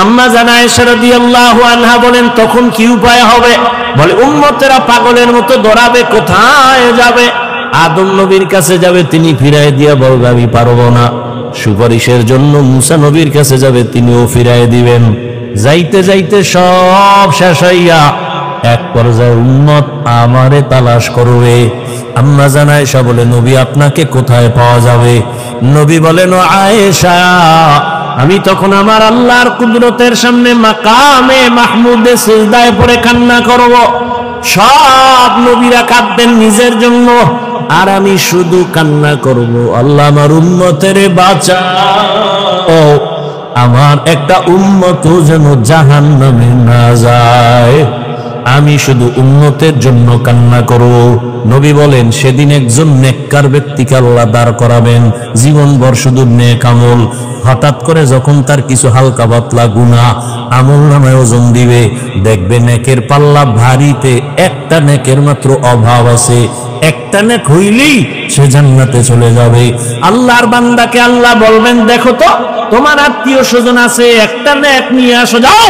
আম্মা জানা আয়েশা রাদিয়াল্লাহু আনহা বলেন তখন কি উপায় হবে? বলে উম্মতেরা পাগলের মতো দৌড়াবে, কোথায় যাবে? আদম নবীর কাছে যাবে, তিনি ফিরায় দিয়া বলবে আমি পারবো না। সুপারিশের জন্য মুসা নবীর কাছে যাবে, তিনিও ফিরায় দিবেন। যাইতে যাইতে সব শেষ হইয়া এক পর্যায়ে উম্মত আমারে তালাশ করবে। আম্মা জানা আয়েশা বলে নবী আপনাকে কোথায় পাওয়া যাবে? নবী বলেন ও আয়েশা, আমি তখন আমার আল্লাহর কুদরতের সামনে মাকামে মাহমুদে সিজদায় পড়ে কান্না করব। সব নবীরা কাঁদবেন নিজের জন্য, আর আমি শুধু কান্না করব, আল্লাহ আমার উম্মতের বাঁচাও, আমার একটা উম্মত যেন জাহান্নামে না যায়। আমি শুধু উম্মতের জন্য কান্না করব। নবী বলেন সেদিন একজন নেককার ব্যক্তিকে আল্লাহ দাঁড় করাবেন, জীবনভর শুধু নেক আমল। হঠাৎ করে যখন তার কিছু হালকা পাতলা গুনাহ আমল নামায় ওজন দিবে, দেখবে নেকের পাল্লা ভারীতে একটা নেকের মাত্র অভাব আছে। একটা নেক হইলেই সে জান্নাতে চলে যাবে। আল্লাহর বান্দাকে আল্লাহ বলবেন দেখো তো তোমার আত্মীয় স্বজন আছে, একটা নেক নিয়ে আসো, যাও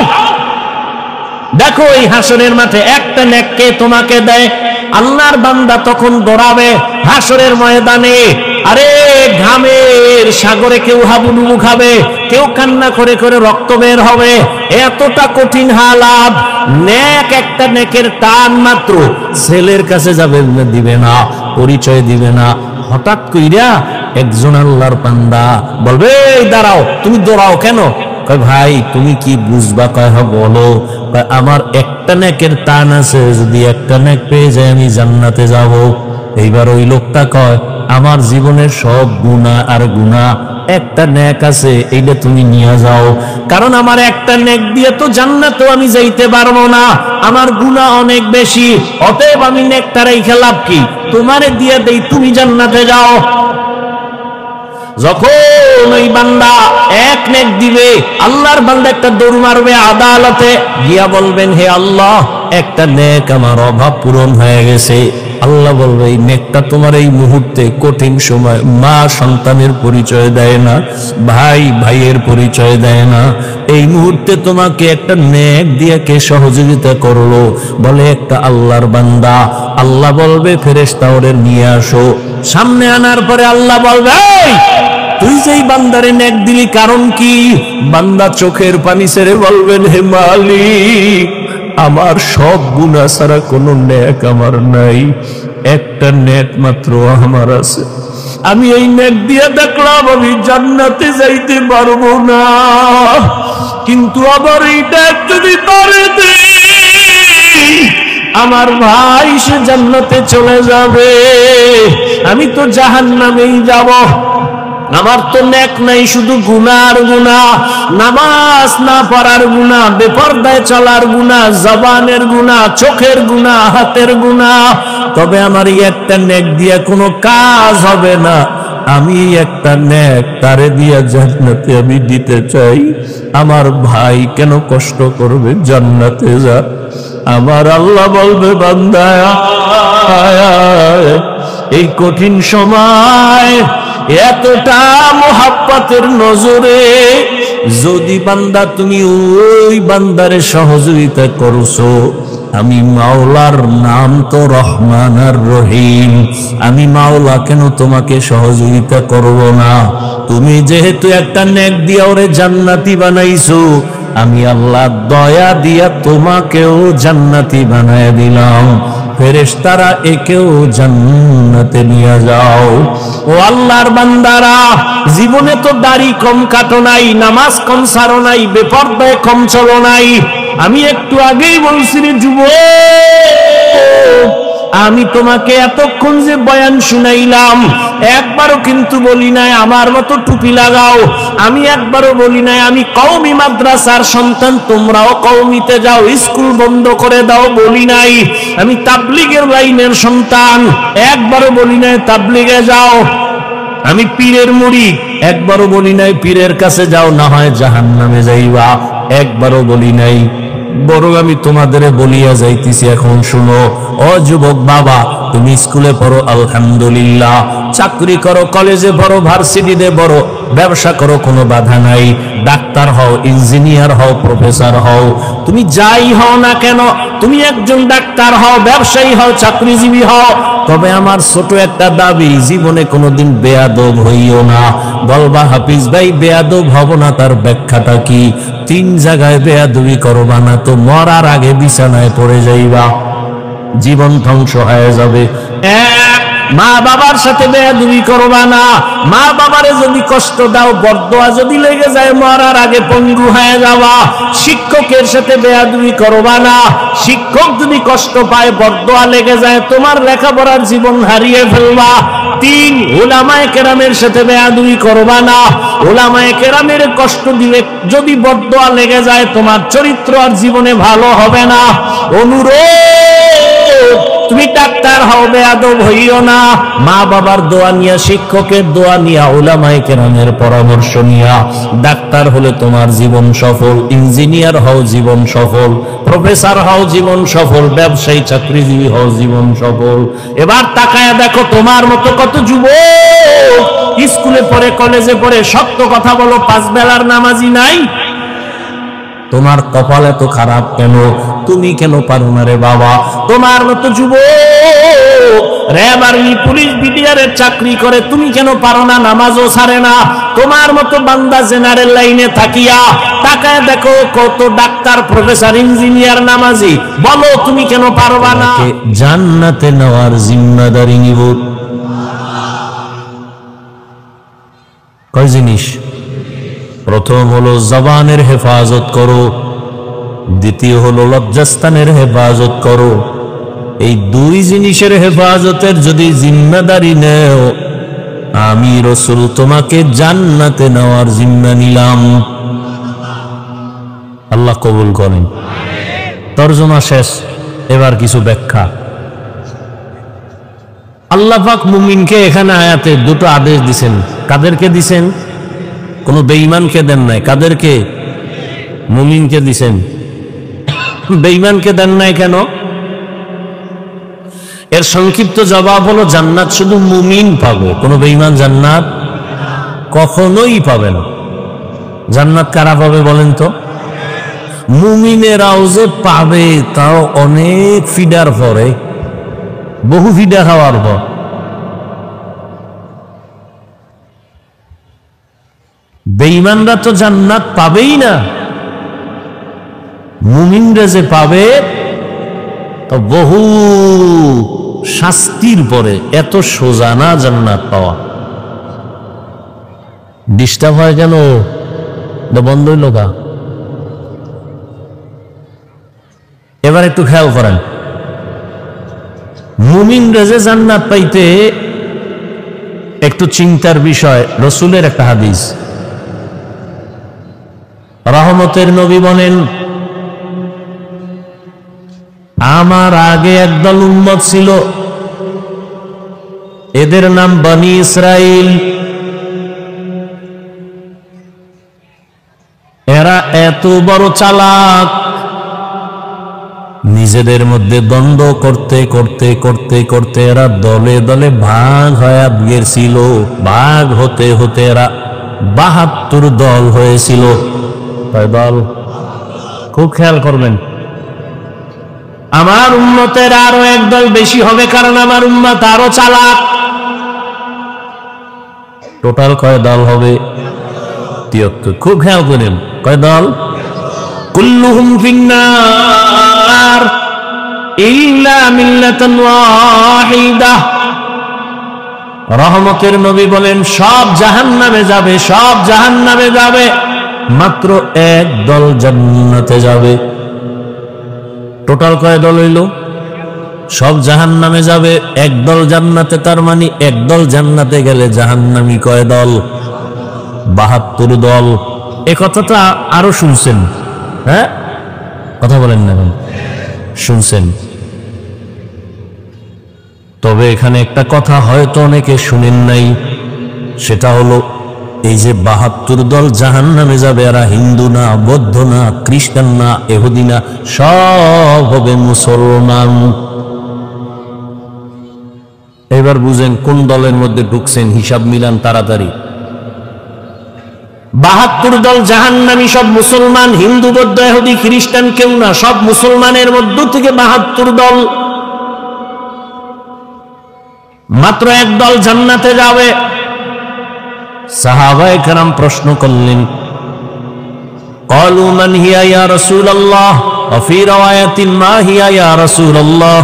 দেখো এই হাসরের মাঠে একটা নেক কে তোমাকে দেয়। আল্লাহর বান্দা তখন দৌড়াবে হাসরের ময়দানে। আরে ঘামের সাগরে কেউ হাবুডুবু খাবে, কেউ কান্না করে করে রক্ত বের হবে, এতটা কঠিন হালাত। নেক একটা নেকের টান মাত্র ছেলের কাছে যাবে, দিবে না, পরিচয় দিবে না। হঠাৎ কইরা একজন আল্লাহর বান্দা বলবে দাঁড়াও, তুমি দৌড়াও কেন? কয় ভাই তুমি কি বুঝবা? কয় বলো। আমার একটা নেকের টান আছে, যদি একটা নেক পেয়ে যায় আমি জান্নাতে যাব। এইবার ওই লোকটা কয় আমার জীবনের সব গুনাহ আর গুনাহ, একটা নেক আছে এইটা তুমি নিয়ে যাও, কারণ আমার একটা নেক দিয়ে তো জান্নাতেও আমি যাইতে পারবো না, আমার গুনাহ অনেক বেশি, অতএব আমি নেকটা রেখে লাভ কি, তোমারে দিয়ে দেই, তুমি জান্নাতে যাও। যখন ওই বান্দা এক নেক দিবে, আল্লাহর বান্দা একটা দৌড় মারবে আদালতে গিয়া বলবেন হে আল্লাহ একটা নেক আমার অভাব পূরণ হয়ে গেছে। আল্লাহ বলবে এই নেকটা তোমার এই মুহূর্তে কঠিন সময়, মা সন্তানের পরিচয় দেয় না, ভাই ভাইয়ের পরিচয় দেয় না, এই মুহূর্তে তোমাকে একটা নেক দিয়ে কে সহযোগিতা করলো? বলে একটা আল্লাহর বান্দা। আল্লাহ বলবে ফেরেশতা ওরে নিয়ে আসো। সামনে আনার পরে আল্লাহ বলবে তুই যেই বান্দারে নেক দিলি কারণ কি? বান্দা চোখের পানি ছেড়ে বলবেন হে মালিক আমার সব গুনাহ ছাড়া কোনো নেক আমার নাই, একটা নেক মাত্র আমার আছে, আমি এই নেক দিয়ে দেখলাম আমি জান্নাতে যাইতে পারবো না, কিন্তু আবার এইটা যদি তারে দেই আমার ভাই সে জান্নাতে চলে যাবে, আমি তো জাহান্নামেই যাব। আমার তো নেক নাই, শুধু গুনাহ আর গুনাহ, নামাজ না পড়ার গুনাহ, বেপরদায় চলার গুনাহ, জবানের গুনাহ, চোখের গুনাহ, হাতের গুনাহ। তবে আমার একটা নেক দিয়া কোনো কাজ হবে না, আমি একটা নেক তারে দিয়া জান্নাতে আমি দিতে চাই। আমার ভাই কেন কষ্ট করবে, জান্নাতে যা। আমার আল্লাহ বলবে বান্দা এই কঠিন সময় এতটা মোহাব্বতের নজরে যদি বান্দা তুমি ওই বান্দারে সহযোগিতা করছো, আমি মাওলার নাম তো রহমান আর রহিম, আমি মাওলা কেন তোমাকে সহযোগিতা করব না? তুমি যেহেতু একটা নেক দিয়া ওরে জান্নাতি বানাইছো, আমি আল্লাহ দয়া দিয়া তোমাকেও জান্নাতি বানায় দিলাম, ফেরেশতারা একেও জান্নাতে নিয়ে যাও। ও আল্লাহর বান্দারা জীবনে তো দাড়ি কম কাটো নাই, নামাজ কম ছাড়ো নাই, বেপরদায় কম চলো নাই। আমি একটু আগেই বলছি রে যুবক, আমি তোমাকে এতক্ষণ যে বয়ান শুনাইলাম একবারও কিন্তু বলি নাই আমার মতো টুপি লাগাও, আমি একবারও বলি নাই আমি কওমি মাদ্রাসার সন্তান তোমরাও কওমিতে যাও, স্কুল বন্ধ করে দাও, বলি নাই আমি তাবলীগের লাইনের সন্তান, একবারও বলি নাই তাবলীগে যাও, আমি পীরের মুরিদ, একবারও বলি নাই পীরের কাছে যাও না হয় জাহান্নামে যাইবা, একবারও বলি নাই। বরং আমি তোমাদের বলিয়া যাইতেছি এখন শুনো। ও যুবক বাবা, তুমি স্কুলে পড়ো আলহামদুলিল্লাহ, চাকরি করো, কলেজে পড়ো, ভার্সিটিতে পড়ো, ব্যবসা করো, কোনো বাধা নাই। ডাক্তার হও, ইঞ্জিনিয়ার হও, প্রফেসর হও, তুমি যাই হও না কেন, তুমি একজন ডাক্তার হও, ব্যবসায়ী হও, চাকরিজীবী হও, তবে আমার ছোট একটা দাবি, জীবনে কোনোদিন বেয়াদব হইও না। বলবা হাফিজ ভাই বেয়াদব হব না, তার ব্যাখ্যাটা কি? 3 জায়গায় বেয়াদবি করবা না তো মরার আগে বিছানায় পড়ে যাইবা, জীবন ধ্বংস হয়ে যাবে। এক, মা বাবার সাথে বেয়াদবি করবা না। মা বাবারে যদি কষ্ট দাও, বরদোয়া যদি লেগে যায়, মরার আগে পঙ্গু হয়ে যাওয়া। শিক্ষকের সাথে বেয়াদবি করবা না। শিক্ষক যদি কষ্ট পায়, বরদোয়া লেগে যায়, তোমার লেখাপড়ার জীবন হারিয়ে ফেলবা। 3, উলামায়ে কেরামের সাথে বেয়াদবি করবা না। উলামায়ে কেরামের কষ্ট দিলে যদি বরদোয়া লেগে যায়, তোমার চরিত্র আর জীবনে ভালো হবে না। অনুরোধ, তুমি ডাক্তার হও, বেয়াদব হইও না। মা বাবার দোয়া নিয়া, শিক্ষকের দোয়া নিয়া, উলামায়ে কেরামের পরামর্শ নিয়া ডাক্তার হলে তোমার জীবন সফল, ইঞ্জিনিয়ার হও জীবন সফল, প্রফেসর হও জীবন সফল, ব্যবসায়ী চাকরিজীবী হও জীবন সফল। এবার তাকায় দেখো তোমার মতো কত যুবক স্কুলে পড়ে, কলেজে পড়ে, সত্য কথা বলো, 5 বেলার নামাজি নাই। তোমার কপাল এত খারাপ কেন? তুমি কেন পারো না রে বাবা? তোমার মতো যুবক র‍্যাব, আর্মি, পুলিশ, বিডিআরের চাকরি করে, তুমি কেন পারো না? নামাজও ছাড়ে না। তোমার মতো বান্দা জেনারেল লাইনে থাকিয়া তাকায় দেখো কত ডাক্তার, প্রফেসর, ইঞ্জিনিয়ার, নামাজি, বলো তুমি কেন পারবা না? জান্নাতে নেওয়ার জিম্মাদারি নিব। কয় জিনিস? প্রথম হলো জবানের হেফাজত করো, দ্বিতীয় হলো লজ্জাস্থানের হেফাজত করো। এই 2 জিনিসের হেফাজতের যদি জিম্মাদারি নেও, আমি রাসূল তোমাকে জান্নাতে নেওয়ার জিম্মা নিলাম। আল্লাহ কবুল করেন। তরজমা শেষ, এবার কিছু ব্যাখ্যা। আল্লাহ পাক মুমিনকে এখানে আয়াতে 2টো আদেশ দিছেন। কাদেরকে দিছেন? কোন বেঈমানকে দেন নাই। কাদেরকে? মুমিনকে দিছেন। বেঈমানকে দেন নাই কেন? এর সংক্ষিপ্ত জবাব হলো জান্নাত শুধু মুমিন পাবে, কোন বেঈমান জান্নাত কখনোই পাবে না। জান্নাত কারা পাবে বলেন তো? মুমিনেরাও যে পাবে, তাও অনেক ফিডার পরে, বহু ফিডা খাওয়ার পর। বেঈমানরা তো জান্নাত পাবেই না, মুমিনরা যে পাবে তো বহু শাস্তির পরে। এত সোজা না জান্নাত পাওয়া। ডিস্টার্ব হয় কেন? বন্ধ হইল গা। এবার একটু খেয়াল করেন, মুমিনরা যে জান্নাত পাইতে, একটু চিন্তার বিষয়। রাসূলের একটা হাদিস, রহমতের নবী বলেন, আমার আগে একদল উম্মত ছিল, এদের নাম বনি ইসরাইল। এরা এত বড় চালাক, নিজেদের মধ্যে দ্বন্দ্ব করতে করতে করতে করতে এরা দলে দলে ভাগ হয়ে গিয়েছিল। ভাগ হতে হতে এরা 72 দল হয়েছিল। দল, খুব খেয়াল করবেন। আমার উম্মতের আরো একদল বেশি হবে, কারণ আমার উম্মত আরো চালাক। টোটাল কয় দল হবে? 73। খুব খেয়াল করেন, কয় দল? কুল্লুহুম ফিন্নার ইল্লা মিল্লাতান ওয়াহিদাহ। রহমতের নবী বলেন, সব জাহান্নামে যাবে, সব জাহান্নামে যাবে, মাত্র এক দল জান্নাতে যাবে। টোটাল কয় দল হইল? সব জাহান্নামে যাবে, এক দল জান্নাতে। তার মানে এক দল জান্নাতে গেলে জাহান্নামী কয় দল? 72 দল। এ কথাটা আরো শুনছেন? হ্যাঁ, কথা বলেন না, শুনছেন। তবে এখানে একটা কথা হয়তো অনেকে শুনেন নাই, সেটা হলো এই যে 72 দল জাহান্নামে যাবে, এরা হিন্দু না, বৌদ্ধ না, খ্রিস্টান না, ইহুদি না, সব হবে মুসলমান। এবার বুঝেন কোন দলের মধ্যে ঢুকছেন, হিসাব মিলান তাড়াতাড়ি। ৭২ দল জাহান্নামী, সব মুসলমান, হিন্দু, বৌদ্ধ, ইহুদি, খ্রিস্টান কেউ না, সব মুসলমানের মধ্য থেকে ৭২ দল। মাত্র এক দল জান্নাতে যাবে। সাহাবায়ে কেরাম প্রশ্ন করলেন, ক্বালু মান হিয়া ইয়া রাসূলুল্লাহ ওয়া ফি রাওয়ায়াতিন মা হিয়া ইয়া রাসূলুল্লাহ,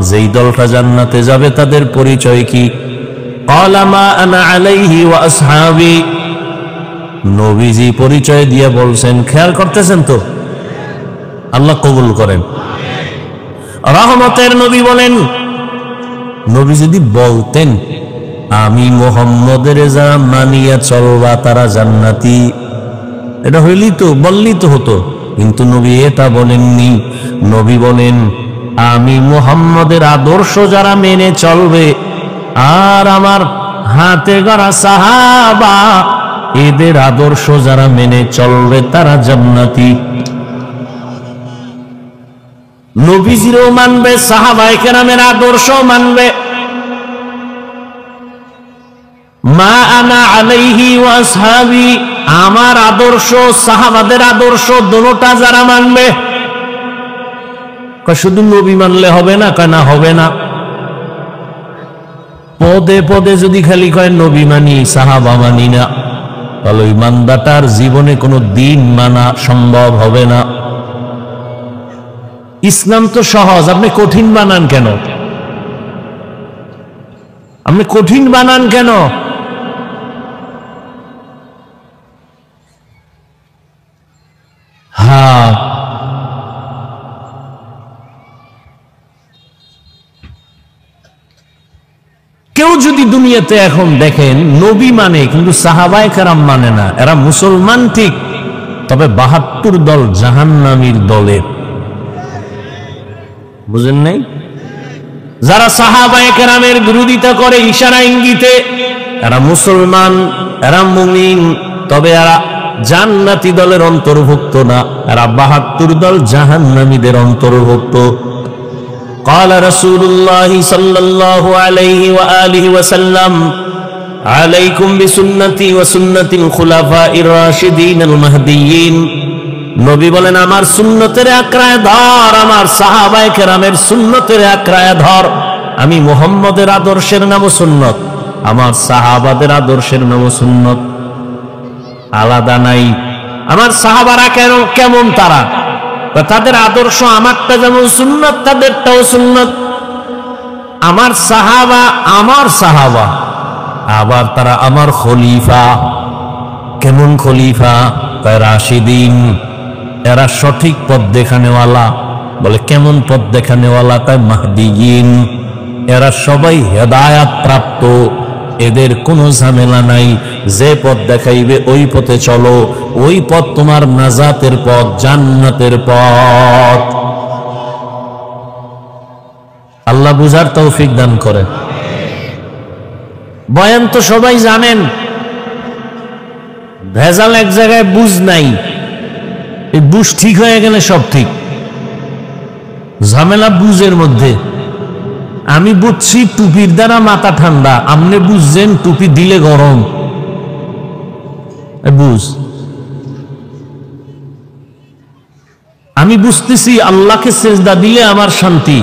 যেই দলটা জান্নাতে যাবে তাদের পরিচয় কি? ক্বালা মা আনা আলাইহি ওয়া আসহাবি, নবীজি পরিচয় দিয়ে বলছেন, খেয়াল করতেছেন তো? আল্লাহ কবুল করেন। রহমতের নবী বলেন, নবী যদি বলতেন আমি মুহাম্মদের যারা মানিয়া চলবা তারা জান্নাতি, এটা হইলি তো, বললি তো হতো, কিন্তু নবী এটা বলেননি। নবী বলেন আমি মুহাম্মদের আদর্শ যারা মেনে চলবে আর আমার হাতে গড়া সাহাবা এদের আদর্শ যারা মেনে চলবে তারা জান্নাতি। নবীজিরও মানবে, সাহাবায়ে কেরামের আদর্শ মানবে। মা আনা আলাইহি ওয়া আসহাবি, আমার আদর্শ সাহাবাদের আদর্শ দুটোটা যারা মানবে। শুধু নবী মানলে হবে না? কয় না, হবে না। পদে পদে যদি খালি কয় নবী মানি সাহাবা মানি না, তাহলে ওই বান্দাটার জীবনে কোনো দিন মানা সম্ভব হবে না। ইসলাম তো সহজ, আপনি কঠিন বানান কেন? আপনি কঠিন বানান কেন? হ্যাঁ, কেউ যদি দুনিয়াতে এখন দেখেন নবী মানে কিন্তু সাহাবায়ে কেরাম মানে না, এরা মুসলমান ঠিক, তবে ৭২ দল জাহান্নামীর দলের। বুঝেন নাই? যারা সাহাবায়ে কেরামের বিরোধিতা করে ইশারা ইঙ্গিতে, এরা মুসলমান, এরা মুমিন, তবে এরা জান্নাতি দলের অন্তর্ভুক্ত না, এরা ৭২ দল জাহান্নামীদের অন্তর্ভুক্ত। قال رسول الله صلى الله عليه وآله وسلم عليكم بسنتي وسنة الخلفاء الراشدين المهديين, নবী বলেন আমার সুন্নতের আঁকড়ায় ধর, আমার সাহাবায়ে কেরামের সুন্নতের আঁকড়ায় ধর। আমি মুহাম্মদের আদর্শের নামও সুন্নত, আমার সাহাবাদের আদর্শের নামও সুন্নত, আলাদা নাই। আমার সাহাবারা কেমন তারা? তাদের আদর্শ আমারটা যেমন সুন্নত, তাদেরটাও সুন্নত। আমার সাহাবা, আবার তারা আমার খলিফা। কেমন খলিফা? রাশিদিন, এরা সঠিক পথ দেখানেওয়ালা। বলে কেমন পথ দেখানেওয়ালা? তাই মাহদিয়িন, এরা সবাই হেদায়াত প্রাপ্ত, এদের কোনো ঝামেলা নাই। যে পথ দেখাইবে ওই পথে চলো, ওই পথ তোমার নাজাতের পথ, জান্নাতের পথ। আল্লাহ বুঝার তৌফিক দান করে। বয়ান তো সবাই জানেন, ভেজাল এক জায়গায় বুঝ নাই, এই বুঝ ঠিক হয়ে গেলে সব ঠিক। ঝামেলা বুঝের মধ্যে। আমি বুঝছি টুপির দ্বারা মাথা ঠান্ডা, আপনি বুঝছেন টুপি দিলে গরম। বুঝ। আমি বুঝতেছি আল্লাহকে সেজদা দিলে আমার শান্তি,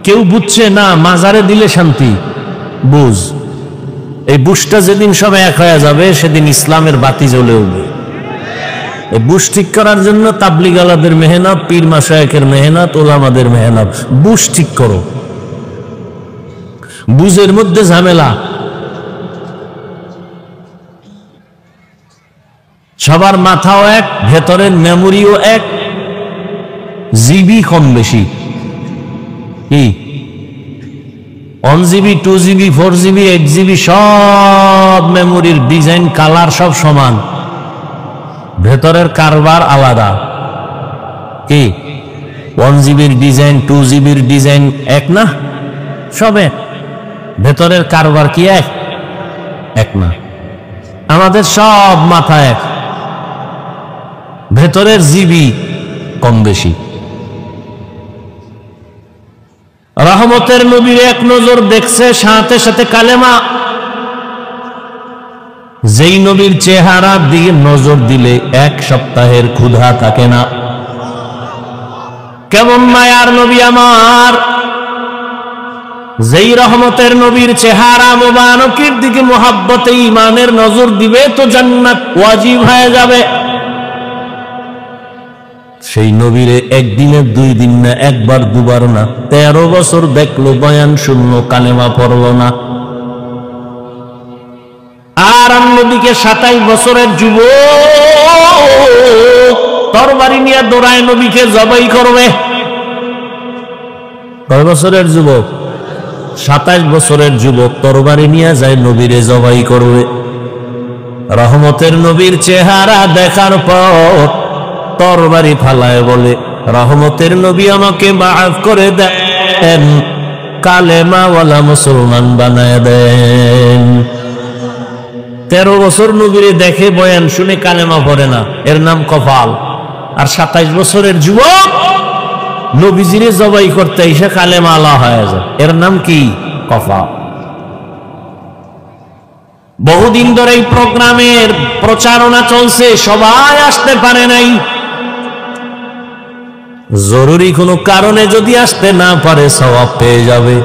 কেউ বুঝছে না মাজারে দিলে শান্তি। বুঝ। এই বুঝটা যেদিন সব এক হয়ে যাবে সেদিন ইসলামের বাতি জ্বলে উঠবে। এই বুঝ ঠিক করার জন্য তাবলিগালাদের মেহনত, পীর মাশায়েখের মেহনত, ওলামাদের মেহনত। বুঝ ঠিক করো। বুঝের মধ্যে ঝামেলা। সবার মাথাও এক, ভেতরের মেমোরিও এক, জিবি কম বেশি। কি 1GB 2GB 4GB 8GB সব মেমোরির ডিজাইন, কালার সব সমান, ভেতরের কারবার আলাদা। কি 1GBর ডিজাইন 2GBর ডিজাইন এক না? সব এক। ভেতরের কারবার কি এক না? আমাদের সব মাথা এক, ভেতরের জিবি কম বেশি। রহমতের নবীর এক নজর দেখছে, সাথে সাথে কালেমা। যেই নবীর চেহারার দিকে নজর দিলে এক সপ্তাহের ক্ষুধা থাকে না। কেমন মায়ার নবী আমার, যেই রহমতের নবীর চেহারা মোবারকের দিকে মোহাব্বতে ঈমানের নজর দিবে তো জান্নাত ওয়াজিব হয়ে যাবে। সেই নবীরে একদিনের 2 দিন না, একবার দুবার না, 13 বছর দেখলো, বয়ান শুনলো, কালেমা পড়লো না। আর অন্যদিকে 27 বছরের যুবক তরবারি নিয়ে দৌড়ায় নবীকে জবাই করবে। কয় বছরের যুবক? 27 বছরের যুবক তরবারি নিয়ে যায় নবীরে জবাই করবে। রহমতের নবীর চেহারা দেখার পর তরবারি ফালায় বলে, রহমতের নবী আমাকে মাফ করে দেন, কালেমাওয়ালা মুসলমান বানায় দেন। 13 বছর নবীরে দেখে, বয়ান শুনে কালেমা পড়ে না, এর নাম কপাল। আর 27 বছরের যুবক নবীজিরে জবাই করতে এসে কালেমা আলা হয়ে যায়, এর নাম কি? কপাল। বহুদিন ধরে এই প্রোগ্রামের প্রচারণা চলছে, সবাই আসতে পারে নাই। জরুরি কোনো কারণে যদি আসতে না পারে সওয়াব পেয়ে যাবে।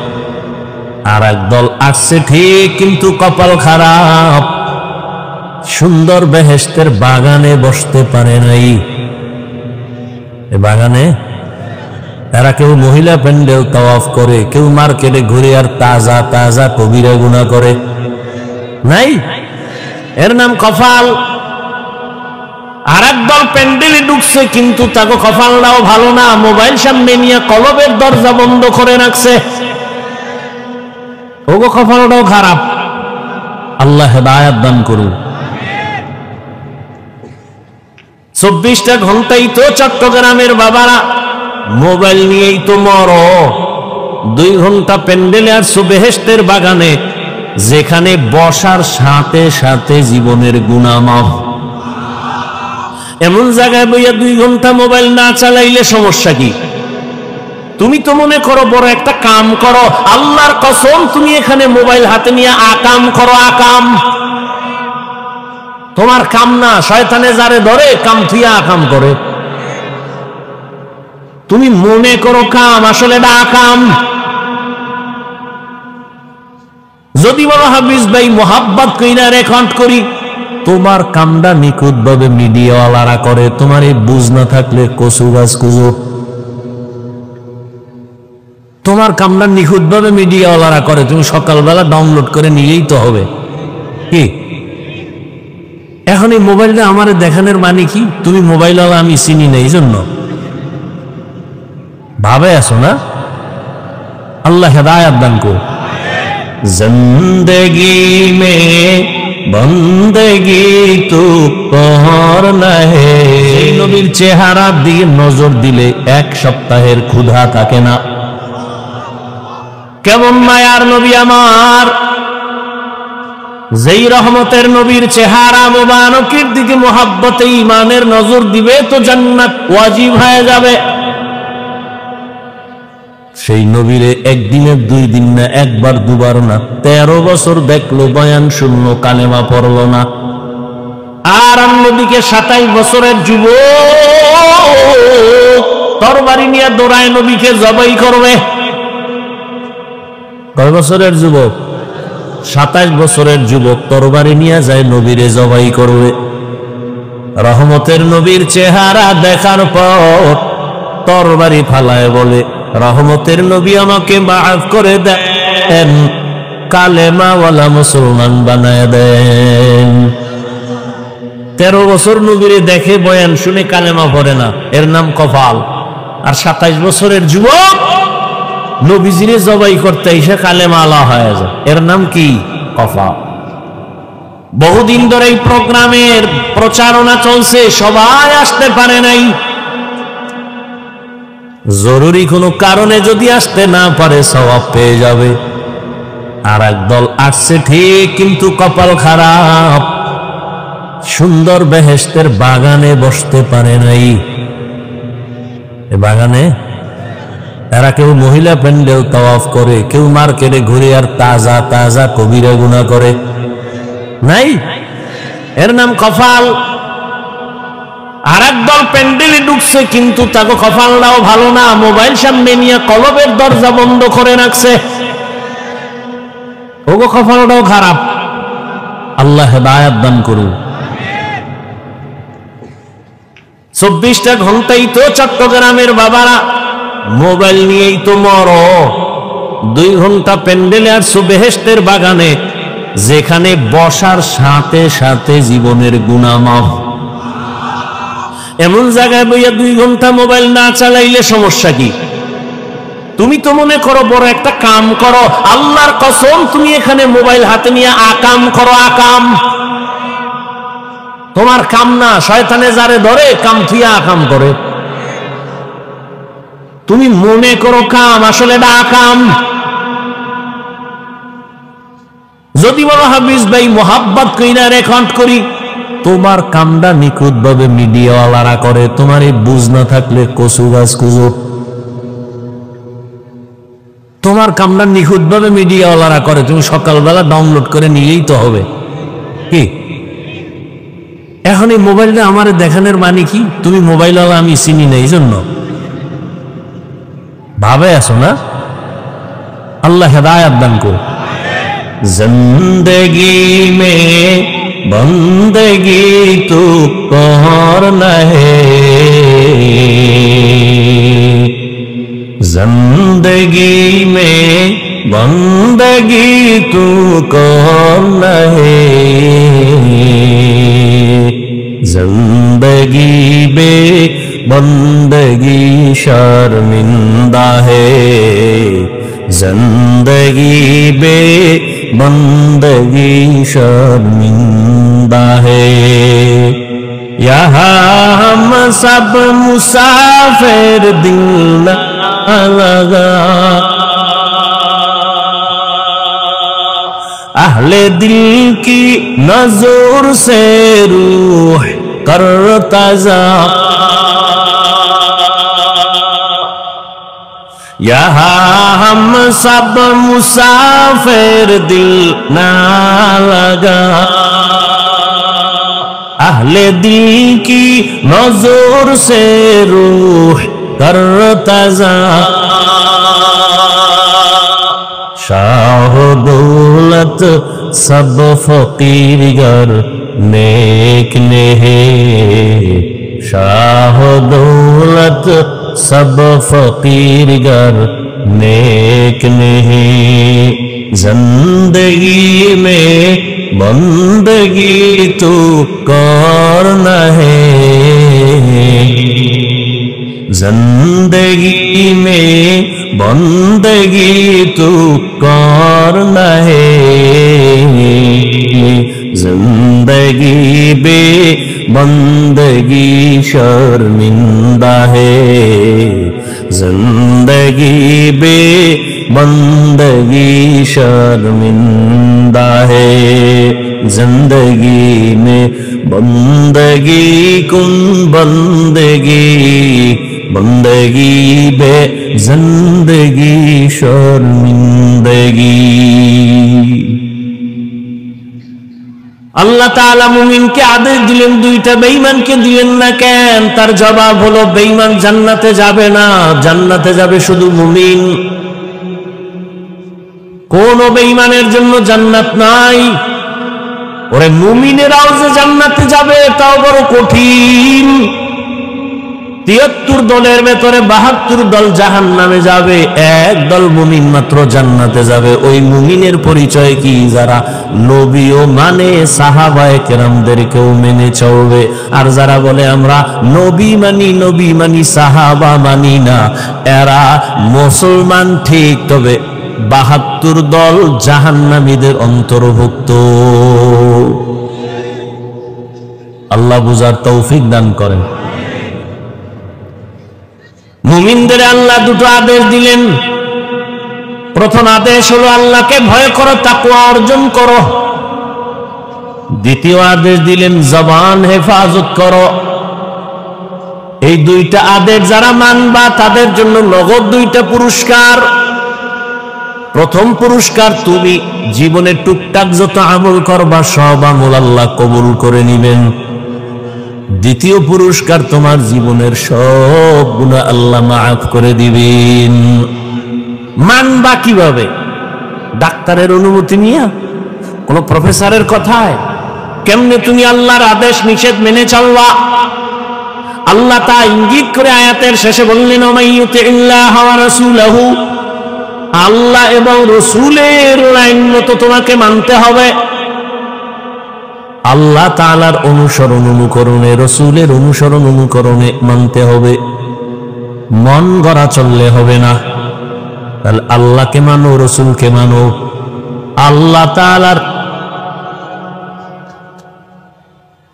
আর একদল আসছে ঠিক, কিন্তু কপাল খারাপ, সুন্দর বেহেশতের বাগানে বসতে পারে নাই। এ বাগানে এরা কেউ মহিলা প্যান্ডেল তাওয়াফ করে, কেউ মার্কেটে ঘুরে আর তাজা তাজা কবিরা গুনাহ করে নাই, এর নাম কপাল। আর একদল প্যান্ডেলে ঢুকছে, কিন্তু তাকে কপালটাও ভালো না, মোবাইল সামনে নিয়ে কলবের দরজা বন্ধ করে রাখছে, ওগো কপালটাও খারাপ। আল্লাহ হেদায়েত দান করুন। 24টা ঘন্টাই তো চট্টগ্রামের বাবারা মোবাইল নিয়েই তো মরো। 2 ঘন্টা প্যান্ডেলে আর বেহেশতের বাগানে, যেখানে বসার সাথে সাথে জীবনের গুনাহ মাফ। এমন জায়গায় বইয়া 2 ঘন্টা মোবাইল না চালাইলে সমস্যা কি? তুমি তো মনে করো বড় একটা কাম করো, আল্লাহর কসম তুমি এখানে মোবাইল হাতে নিয়ে আকাম করো। আকাম তোমার কাম না, শয়তানে যারে ধরে কাম থুইয়া আকাম করে। তুমি মনে করো কাম, আসলে এটা আকাম। যদি বলো হাফিজ ভাই মোহাব্বত কইরা রেকর্ড করি, তোমার কামটা নিখুঁত ভাবে মিডিয়াওয়ালারা করে, তোমার এই বুঝ না থাকলে কচু গাছ কুজো। তোমার কামটা নিখুঁত ভাবে মিডিয়াওয়ালারা করে, তুমি সকালবেলা ডাউনলোড করে নিলেই তো হবে। কি এখন এই মোবাইলটা আমার দেখানোর মানে কি? তুমি মোবাইলওয়ালা আমি চিনি না, এই জন্য ভাবে আসো না। আল্লাহ হেদায়েত দান করুন। जिंदगी में बंदगी तू करना है। এই নবীর চেহারার দিকে নজর দিলে এক সপ্তাহের ক্ষুধা থাকে না। কেমন মায়ার নবী আমার, যেই রহমতের নবীর চেহারা মোবারকের দিকে মোহাব্বতে ঈমানের নজর দিবে তো জান্নাত ওয়াজিব হয়ে যাবে। সেই নবীরে একদিনের 2 দিন না, একবার দুবার না, 13 বছর দেখলো, বয়ান শুনলো, কালেমা পড়লো না। আর অন্যদিকে 27 বছরের যুবক তরবারি নিয়ে দৌড়ায় নবীকে জবাই করবে। কয় বছরের যুবক? 27 বছরের যুবক তরবারি নিয়ে যায় নবীরে জবাই করবে। রহমতের নবীর চেহারা দেখার পর তরবারি ফালায় বলে, রহমতের নবী আমাকে মাফ করে দেন, কালেমাওয়ালা মুসলমান বানায় দেন। 13 বছর নবীরে দেখে, বয়ান শুনে কালেমা পড়ে না, এর নাম কপাল। আর 27 বছরের যুবক নবীজিরে জবাই করতে এসে কালেমা আলা হয়ে যায়, এর নাম কি? কপাল। বহুদিন ধরে এই প্রোগ্রামের প্রচারণা চলছে, সবাই আসতে পারে নাই। জরুরি কোনো কারণে যদি আসতে না পারে সওয়াব পেয়ে যাবে। আর একদল আসছে ঠিক, কিন্তু কপাল খারাপ, সুন্দর বেহেশতের বাগানে বসতে পারে নাই। এ বাগানে এরা কেউ মহিলা প্যান্ডেল তাওয়াফ করে, কেউ মার্কেটে ঘুরে আর তাজা তাজা কবিরা গুনাহ করে নাই, এর নাম কপাল। আর একদল প্যান্ডেলে ঢুকছে কিন্তু তাকে কপালটাও ভালো না, মোবাইল সামনে নিয়ে কলবের দরজা বন্ধ করে রাখছে, ওগো কপালটাও খারাপ। আল্লাহ হেদায়েত দান করুন। 24টা ঘন্টাই তো চট্টগ্রামের বাবারা মোবাইল নিয়েই তো মরো। 2 ঘন্টা প্যান্ডেলে আর বেহেশতের বাগানে, যেখানে বসার সাথে সাথে জীবনের গুনাহ মাফ। এমন জায়গায় বইয়া 2 ঘন্টা মোবাইল না চালাইলে সমস্যা কি? তুমি তো মনে করো বড় একটা কাম করো, আল্লাহর কসম তুমি এখানে মোবাইল হাতে নিয়ে আকাম করো। আকাম তোমার কাম না, শয়তানে যারে ধরে কাম থুইয়া আকাম করে। তুমি মনে করো কাম, আসলে এটা আকাম। যদি বলো হাফিজ ভাই মোহাব্বত কইরা রেকর্ড করি, তোমার কামটা নিখুঁত ভাবে মিডিয়াওয়ালারা করে, তোমার এই বুঝ না থাকলে কচু গাছ কুজো। তোমার কামটা নিখুঁত ভাবে মিডিয়াওয়ালারা করে, তুমি সকালবেলা ডাউনলোড করে নিলেই তো হবে কি? এখন এই মোবাইলটা আমার দেখানোর মানে কি? তুমি মোবাইলওয়ালা আমি চিনি না, এই জন্য ভাবে আছো না? আল্লাহ হেদায়েত দান করুন। जिंदगी में बंदगी तू करना है, जिंदगी में बंदगी तू करना है, जिंदगी बे बंदगी शर्मिंदा है, जिंदगी बे बंदगी शर्मिंदा है, यहाँ हम सब मुसाफिर दिल न लगा, अहले दिल की नजर से रूह करता जा, यहाँ हम सब मुसाफिर दिल ना लगा, अहले दिल की नजर से रूह करता जा, शाह दौलत सब फकीर गर नेक ने है, शाह दौलत सब फकीर गर नेक नहीं, जिंदगी में बंदगी तू करना है, जिंदगी में बंदगी तू करना है, जिंदगी बे बंदगी शर्मिंदा है, जिंदगी बे बंदगी शर्मिंदा है, जिंदगी में बंदगी कुन बंदगी, बंदगी बे जिंदगी शर्मिंदगी। আল্লাহ তাআলা মুমিনকে আদেশ দিলেন, 2টা বেঈমানকে দিলেন না কেন? তার জবাব হলো বেঈমান জান্নাতে যাবে না, জান্নাতে যাবে শুধু মুমিন। কোন বেঈমানের জন্য জান্নাত নাই। ওরে মুমিনেরাও যে জান্নাতে যাবে তাও বড় কঠিন। 73 দলের ভেতরে 72 দল জাহান্নামে যাবে, 1 দল মুমিন মাত্র জান্নাতে যাবে। ওই মুমিনের পরিচয় কি? যারা নবীও মানে, সাহাবায়ে কেরামদেরকেও মেনে চলবে। আর যারা বলে আমরা নবী মানি সাহাবা মানি না, এরা মুসলমান ঠিক, তবে 72 দল জাহান্নামীদের অন্তর্ভুক্ত। আল্লাহ বুঝার তৌফিক দান করেন। মুমিনদের আল্লাহ 2টো আদেশ দিলেন। প্রথম আদেশ হলো আল্লাহকে ভয় করো, তাকওয়া অর্জন করো। দ্বিতীয় আদেশ দিলেন জবান হেফাজত করো। এই 2টা আদেশ যারা মানবা তাদের জন্য নগদ 2টা পুরস্কার। প্রথম পুরস্কার তুমি জীবনে টুকটাক যত আমল করবা সব আমল আল্লাহ কবুল করে নিবেন। দ্বিতীয় পুরস্কার তোমার জীবনের সব গুনাহ আল্লাহ মাফ করে দিবেন। মানবা কিভাবে? ডাক্তারের অনুমতি নিয়ে, কোন প্রফেসরের কথায়? কেমনে তুমি আল্লাহর আদেশ নিষেধ মেনে চলবা? আল্লাহ তা ইঙ্গিত করে আয়াতের শেষে বললেন, ওমাইয়ুতিল্লাহ ওয়া রাসূলাহু, আল্লাহ এবং রাসূলের আইন মতো তোমাকে মানতে হবে। আল্লাহ তাআলার অনুসরণ অনুকরণে, রাসূলের অনুসরণ অনুকরণে মানতে হবে। মন গড়া চললে হবে না। তাহলে আল্লাহকে মানো, রাসূলকে মানো। আল্লাহ তাআলার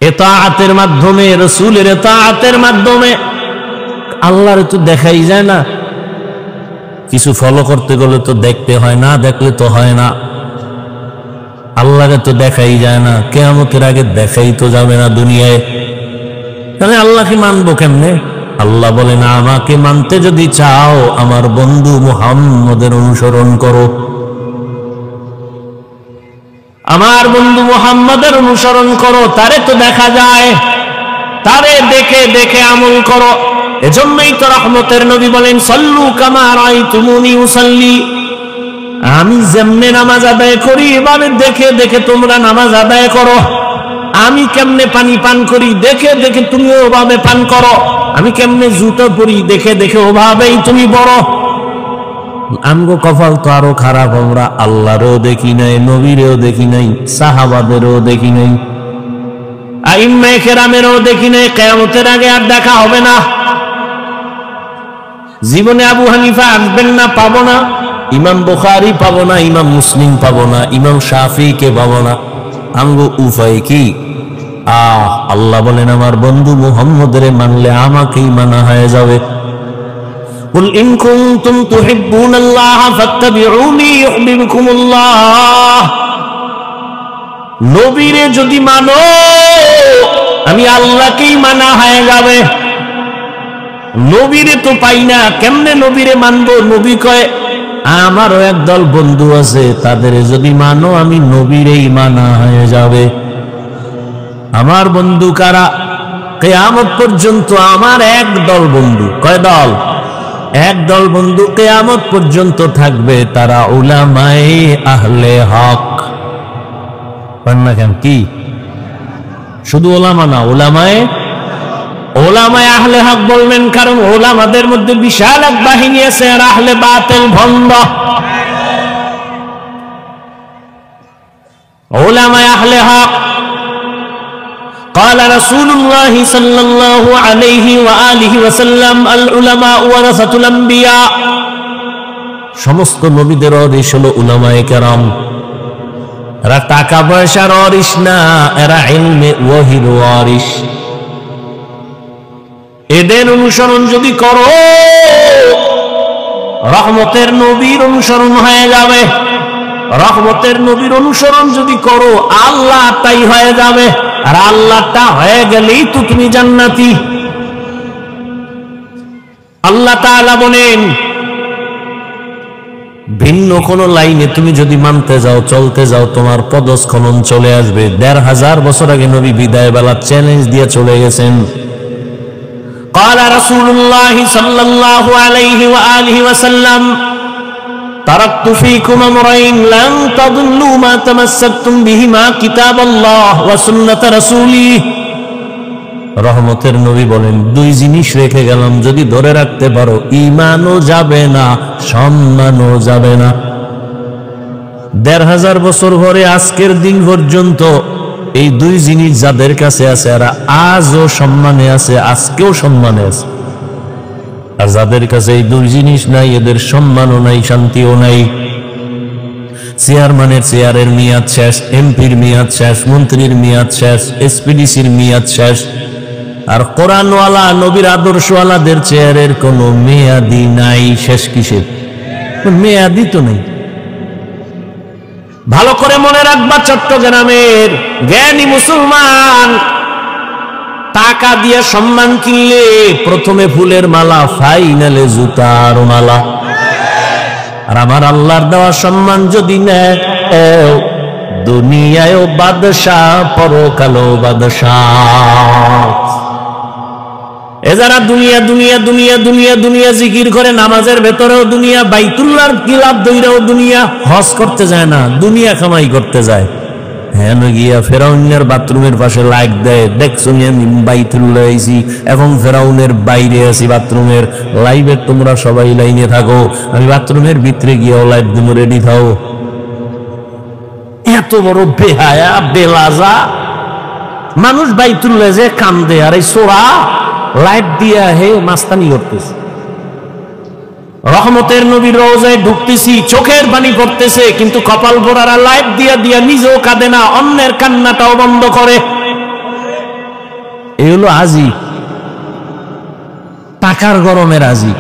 ইতাআতের মাধ্যমে, রাসূলের ইতাআতের মাধ্যমে আল্লাহর তো দেখাই যায় না। কিছু ফলো করতে গেলে তো দেখতে হয়, না দেখলে তো হয় না। আল্লাহকে তো দেখাই যায় না, কিয়ামতের আগে দেখাই তো যাবে না দুনিয়ায়। তাহলে আল্লাহকে মানবো কেমনে? আল্লাহ বলেন, আমাকে মানতে যদি চাও আমার বন্ধু মুহাম্মদের অনুসরণ করো। আমার বন্ধু মুহাম্মদের অনুসরণ করো। তারে তো দেখা যায়, তারে দেখে দেখে আমল করো। এজন্যই তো রহমতের নবী বলেন, সাল্লু কামা রাআইতুমুনি উসাল্লি, আমি যেমনে নামাজ আদায় করি এভাবে দেখে দেখে তোমরা নামাজ আদায় করো। আমি কেমনে পানি পান করি দেখে দেখে তুমি ওভাবে পান করো। আমি কেমনে জুতো পরি দেখে দেখে ওভাবেই তুমি বড়। আমগো কপাল তো আরো খারাপ, আমরা আল্লাহরও দেখি নাই, নবীরেও দেখি নাই, সাহাবাদেরও দেখি নাই, আইম্মায়ে কেরামেরও দেখি নাই। কিয়ামতের আগে আর দেখা হবে না। জীবনে আবু হানিফা আসবেন না, পাবো না। ইমাম বুখারী পাবো না, ইমাম মুসলিম পাবো না, ইমাম শাফিঈকে পাবো না। আমগো উপায় কি? আল্লাহ বলেন, আমার বন্ধু মুহাম্মদের মানলে আমাকেই মানা হয়ে যাবে। কুল ইন কুনতুম তুহিব্বুনাল্লাহ ফাত্তাবিউনি ইউহিব্বুকুমুল্লাহ, নবীরে যদি মানো আমি আল্লাহকেই মানা হয়ে যাবে। নবীরে তো পাই না, কেমনে নবীরে মানবো? নবী কয় আমারও একদল বন্ধু আছে, তাদের যদি মানো আমি নবীরেই মানা হয়ে যাবে। আমার বন্ধু কারা? কিয়ামত পর্যন্ত আমার একদল বন্ধু। কয় দল? একদল বন্ধু কিয়ামত পর্যন্ত থাকবে, তারা উলামায়ে আহলে হক। না কেন? কি শুধু ওলামা না, ওলামায়ে আহলে হক বলবেন, কারণ ওলামাদের মধ্যে বিশাল এক বাহিনী আছে, আর আহলে বাতিল ভণ্ড। ওলামায়ে আহলে হক, قال رسول الله صلى الله عليه وآله وسلم العلماء ورثة الأنبياء, সমস্ত নবীদের ওয়ারিস হলো উলামায়ে কেরাম। এরা টাকা পয়সার ওয়ারিস না, এরা ইলমে ওয়াহির ওয়ারিস। এদের অনুসরণ যদি করো রহমতের নবীর অনুসরণ হয়ে যাবে। রহমতের নবীর অনুসরণ যদি করো আল্লাহ তাই হয়ে যাবে, আর আল্লাহটা হয়ে গেলেই তো তুমি জান্নাতি। আল্লাহ তাআলা বলেন, ভিন্ন কোন লাইনে তুমি যদি মানতে যাও, চলতে যাও, তোমার পদস্খলন চলে আসবে। ১৫০০ বছর আগে নবী বিদায় বেলা চ্যালেঞ্জ দিয়ে চলে গেছেন। قال رسول الله صلى الله عليه وآله وسلم تركت فيكم أمرين لن تضلوا ما تمسكتم بهما كتاب الله وسنة رسوله। রহমতের নবী বলেন, দুই জিনিস রেখে গেলাম, যদি ধরে রাখতে পারো ঈমানও যাবে না, সম্মানও যাবে না। ১৫০০ বছর পরে আজকের দিন পর্যন্ত এই দুই জিনিস যাদের কাছে আছে এরা আজও সম্মানে আছে, আজকেও সম্মানে আছে। আর যাদের কাছে এই দুই জিনিস নাই, এদের সম্মানও নাই, শান্তিও নাই। চেয়ারম্যানের চেয়ারের মেয়াদ শেষ, এমপির মেয়াদ শেষ, মন্ত্রীর মেয়াদ শেষ, এসপিডিসির মেয়াদ শেষ। আর কোরআনওয়ালা নবীর আদর্শওয়ালাদের চেয়ারের কোনো মেয়াদি নাই। শেষ কিসের? মেয়াদি তো নেই। ভালো করে মনে রাখবা, চট্টগ্রামের জ্ঞানী মুসলমান টাকা দিয়ে সম্মান কিনলে প্রথমে ফুলের মালা, ফাইনালে জুতার মালা। আর আমার আল্লাহর দেওয়া সম্মান যদি নেয়, দুনিয়ায়ও বাদশাহ, পরকালেও বাদশাহ। এ যারা দুনিয়া দুনিয়া দুনিয়া দুনিয়া দুনিয়া জিকির করে, নামাজের ভেতরেও দুনিয়া, বাইতুল্লাহর কিলাপ দইরাও দুনিয়া, হজ করতে যায় না, দুনিয়া কামাই করতে যায়। হ্যাঁ গিয়া ফেরাউনের বাথরুমের পাশে লাইট দেয়, দেখছো আমি বাইতুল্লাহ আইছি, এখন ফেরাউনের বাইরে আছি বাথরুমের লাইভে, তোমরা সবাই লাইনে থাকো, আমি বাথরুমের ভিতরে গিয়েও লাইট দিব, রেডি থাও। এত বড় বেহায়া বেলাজা মানুষ বাইতুল্লাহ যে কান্দে, আর এই সোরা লাইট দিয়া হে মাস্তানি করতেছে। রহমতের নবীর রওজায় ঢুকতেছি, চোখের পানি পড়তেছে, কিন্তু কপাল পোড়ারা লাইট দিয়া দিয়া নিজেও কাঁদে না, অন্যের কান্নাটাও বন্ধ করে। এই হলো আজি, টাকার গরমের আজি।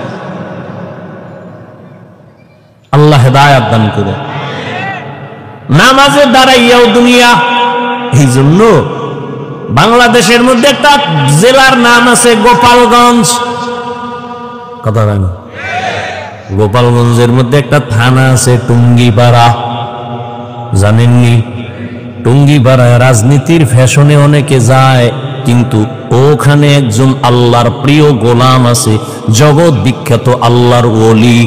আল্লাহ হেদায়েত দান করে। নামাজে দাঁড়াইয়াও দুনিয়া। এই জন্য বাংলাদেশের মধ্যে একটা জেলার নাম আছে গোপালগঞ্জ, কথা হয় না? গোপালগঞ্জের মধ্যে একটা থানা আছে টুঙ্গিপাড়া, জানেননি? টুঙ্গিপাড়ায় রাজনীতির ফ্যাশনে অনেকে যায়, কিন্তু ওখানে একজন আল্লাহর প্রিয় গোলাম আছে, জগৎ বিখ্যাত আল্লাহর ওলি।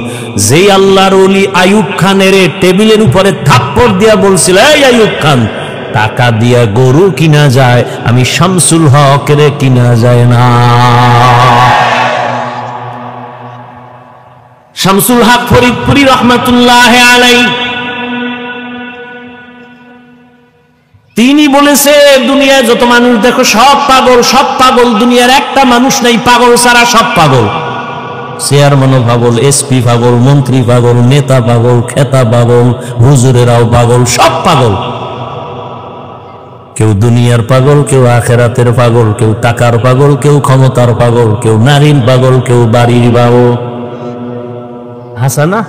যেই আল্লাহর ওলি আইয়ুব খানের টেবিলের উপরে থাপ্পড় দিয়া বলছিল, এই আইয়ুব খান, টাকা দিয়া গরু কিনা যায়, আমি শামসুল হকের কিনা যায় না। শামসুল হক ফরিদপুরি রহমাতুল্লাহ আলাইহি তিনি বলেছে, দুনিয়ায় যত মানুষ দেখো সব পাগল, সব পাগল, দুনিয়ার একটা মানুষ নেই পাগল ছাড়া, সব পাগল। চেয়ারম্যানও পাগল, এসপি পাগল, মন্ত্রী পাগল, নেতা পাগল, খেতা পাগল, হুজুরেরাও পাগল, সব পাগল। কেউ দুনিয়ার পাগল, কেউ আখেরাতের পাগল, কেউ টাকার পাগল, কেউ ক্ষমতার পাগল, কেউ নারীর পাগল, কেউ বাড়ির পাগল। হাসানা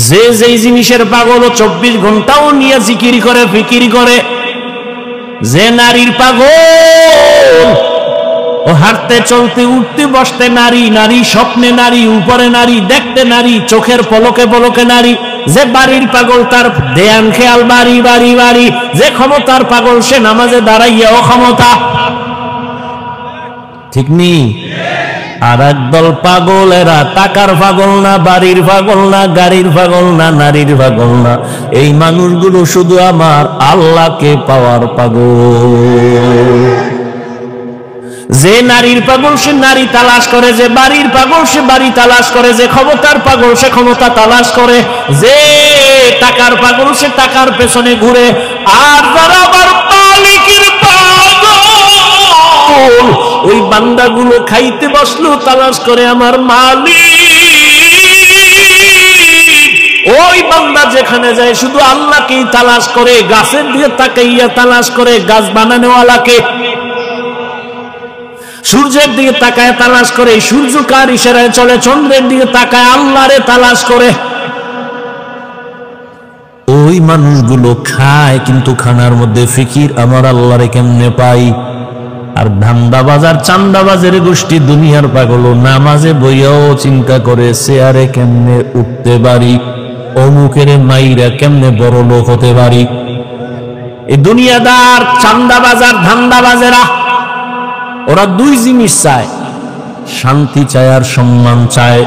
যে যেই জিনিসের পাগল, 24 ঘন্টাও নিয়ে জিকির করে, ফিকির করে। যে নারীর পাগল, ও হাঁটতে চলতে উঠতে বসতে নারী, নারী স্বপ্নে নারী, উপরে নারী, দেখতে নারী, চোখের পলকে পলকে নারী। যে বাড়ির পাগল, তার ধ্যান খেয়াল বাড়ি বাড়ি বাড়ি। যে ক্ষমতার পাগল, সে নামাজে দাঁড়াইয়াও ক্ষমতা। ঠিক নেই? আর একদল পাগল, এরা টাকার পাগল না, বাড়ির পাগল না, গাড়ির পাগল না, নারীর পাগল না। এই মানুষগুলো শুধু আমার আল্লাহকে পাওয়ার পাগল। যে নারীর পাগল, সে নারী তালাশ করে। যে বাড়ির পাগল, সে বাড়ি তালাশ করে। যে ক্ষমতার পাগল, সে ক্ষমতা তালাশ করে। যে টাকার পাগল, সে টাকার পেছনে ঘুরে। আর যারা আবার মালিকের পাগল, ওই বান্দাগুলো খাইতে বসলো তালাশ করে আমার মালিক। ওই বান্দা যেখানে যায় শুধু আল্লাহকেই তালাশ করে। গাছের দিকে তাকাইয়া তালাশ করে গাছ বানানোওয়ালাকে, সূর্যের দিকে তাকায় তালাশ করে সূর্য কার ইশারায় চলে, চন্দ্রের দিকে তাকায় আল্লাহরে তালাশ করে। ওই মানুষগুলো খায়, কিন্তু খানার মধ্যে ফিকির আমার আল্লাহরে কেমনে পাই। আর ধান্দাবাজার চান্দাবাজের গোষ্ঠী দুনিয়ার পাগল, নামাজে বইয়াও চিন্তা করে চেয়ারে কেমনে উঠতে পারি, অমুকের মাইরা কেমনে বড় লোক হতে পারি। এই দুনিয়াদার চান্দাবাজার ধান্দাবাজেরা, ওরা দুই জিনিস চায়, শান্তি চায় আর সম্মান চায়।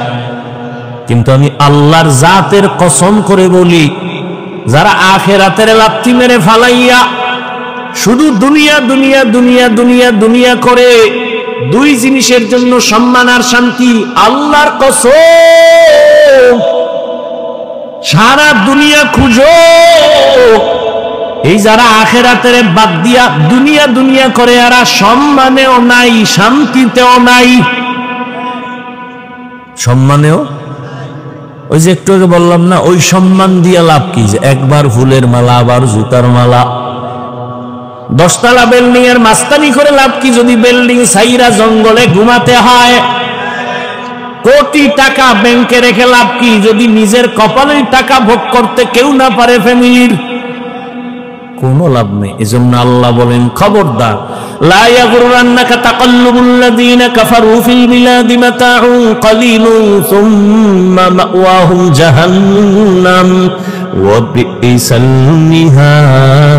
কিন্তু আমি আল্লাহর জাতের কসম করে বলি, যারা আখিরাতের লাথি মেরে ফালাইয়া শুধু দুনিয়া দুনিয়া দুনিয়া দুনিয়া দুনিয়া করে, দুই জিনিসের জন্য সম্মান আর শান্তি, আল্লাহর কসম সারা দুনিয়া খুঁজো। এই যারা আখিরাতের বাদ দিয়া দুনিয়া দুনিয়া করে, এরা সম্মানেও নাই, শান্তিতেও নাই। সম্মানেও, ওই যে একটু আগে বললাম না, ওই সম্মান দিয়া লাভ কি? যে একবার ফুলের মালা, আবার জুতার মালা। 10 তলা বিল্ডিং এর মাস্তানি করে লাভ কি যদি বিল্ডিং ছাইরা জঙ্গলে ঘুমাতে হয়? কোটি টাকা ব্যাংকে রেখে লাভ কি যদি নিজের কপালের টাকা ভোগ করতে কেউ না পারে ফ্যামিলির? কোনো লাভ নেই। এজন্য আল্লাহ বলেন, খবরদার, লা ইয়াগুররান্নাকা তাকাল্লুবুল্লাযীনা কাফারু ফিল বিলাদি মাতাউন কালিলুন সুম্মা মাওয়াহুম জাহান্নাম ওয়া বিইসাল মিহাদ।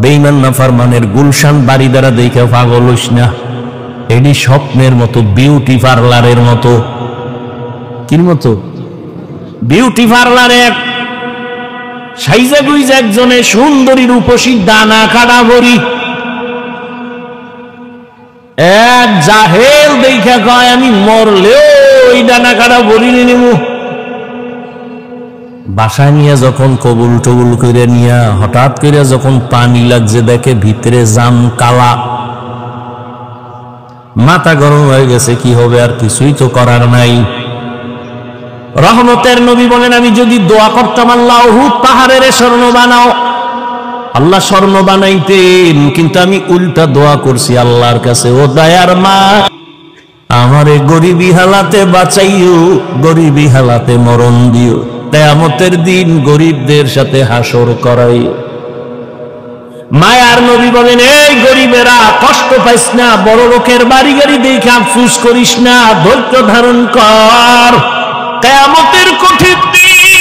বেঈমান নাফরমানের গুলশান বাড়ি দ্বারা দেখে পাগল হইস না। এটি স্বপ্নের মতো, বিউটি পার্লারের মতো। কির মতো? বিউটি পার্লারে সাইজা গুইজা একজনে সুন্দরী রূপসী দানা কাটা ভরি, এক জাহেল দেখা কয় আমি মরলেও ওই দানা কাটা ভরি নিব। বাসায় নিয়ে যখন কবুল টবুল করে নিয়া হঠাৎ করে যখন পানি লাগছে, দেখে ভিতরে জাম কালা, মাথা গরম হয়ে গেছে। কি হবে? আর কিছুই তো করার নাই। রহমতের নবী বলেন, আমি যদি দোয়া করতাম আল্লাহ উহুদ পাহাড়ের স্বর্ণ বানাও, আল্লাহ স্বর্ণ বানাইতেন, কিন্তু আমি উল্টা দোয়া করছি আল্লাহর কাছে, ও দয়ার মা আমারে গরিবী হালাতে বাঁচাইও, গরিবী হালাতে মরণ দিও, কিয়ামতের দিন গরিবদের সাথে হাসর করাই। মায়ার নবী বলেন, এই গরিবেরা কষ্ট পাইস না, বড় লোকের বাড়ি গাড়ি দেখে আফসোস করিস না, ধৈর্য ধারণ কর। কিয়ামতের কঠিন দিন,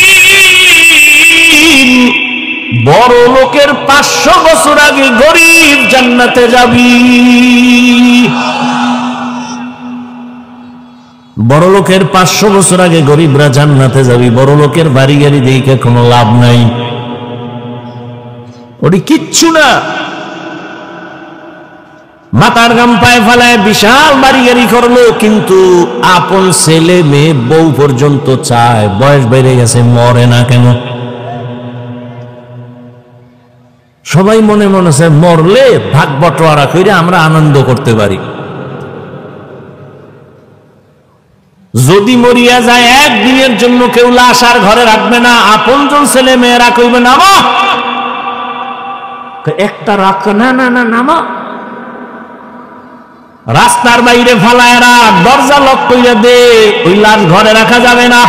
বড় লোকের 500 বছর আগে গরিব জান্নাতে যাবি। বড় লোকের 500 বছর আগে গরিবরা জান্নাতে যাবি। বড় লোকের বাড়ি গাড়ি দেখে কোনো লাভ নাই, ওটি কিচ্ছু না। মাথার গাম পায়ে ফেলায় বিশাল বাড়ি গাড়ি করলো, কিন্তু আপন ছেলে মেয়ে বউ পর্যন্ত চায়, বয়স বেড়ে গেছে, মরে না কেন? সবাই মনে মনে আছে মরলে ভাগ বটোয়ারা করে আমরা আনন্দ করতে পারি। যদি মরিয়া যায় একদিনের জন্য কেউ লাশ আর ঘরে রাখবে না, আপনজন ছেলে মেয়েরা কইবে নামা, একটা রাখ না না না নামা, রাস্তার বাইরে ফালায় রাখ, দরজা লক কইরা দে, ওই লাশ ঘরে রাখা যাবে না।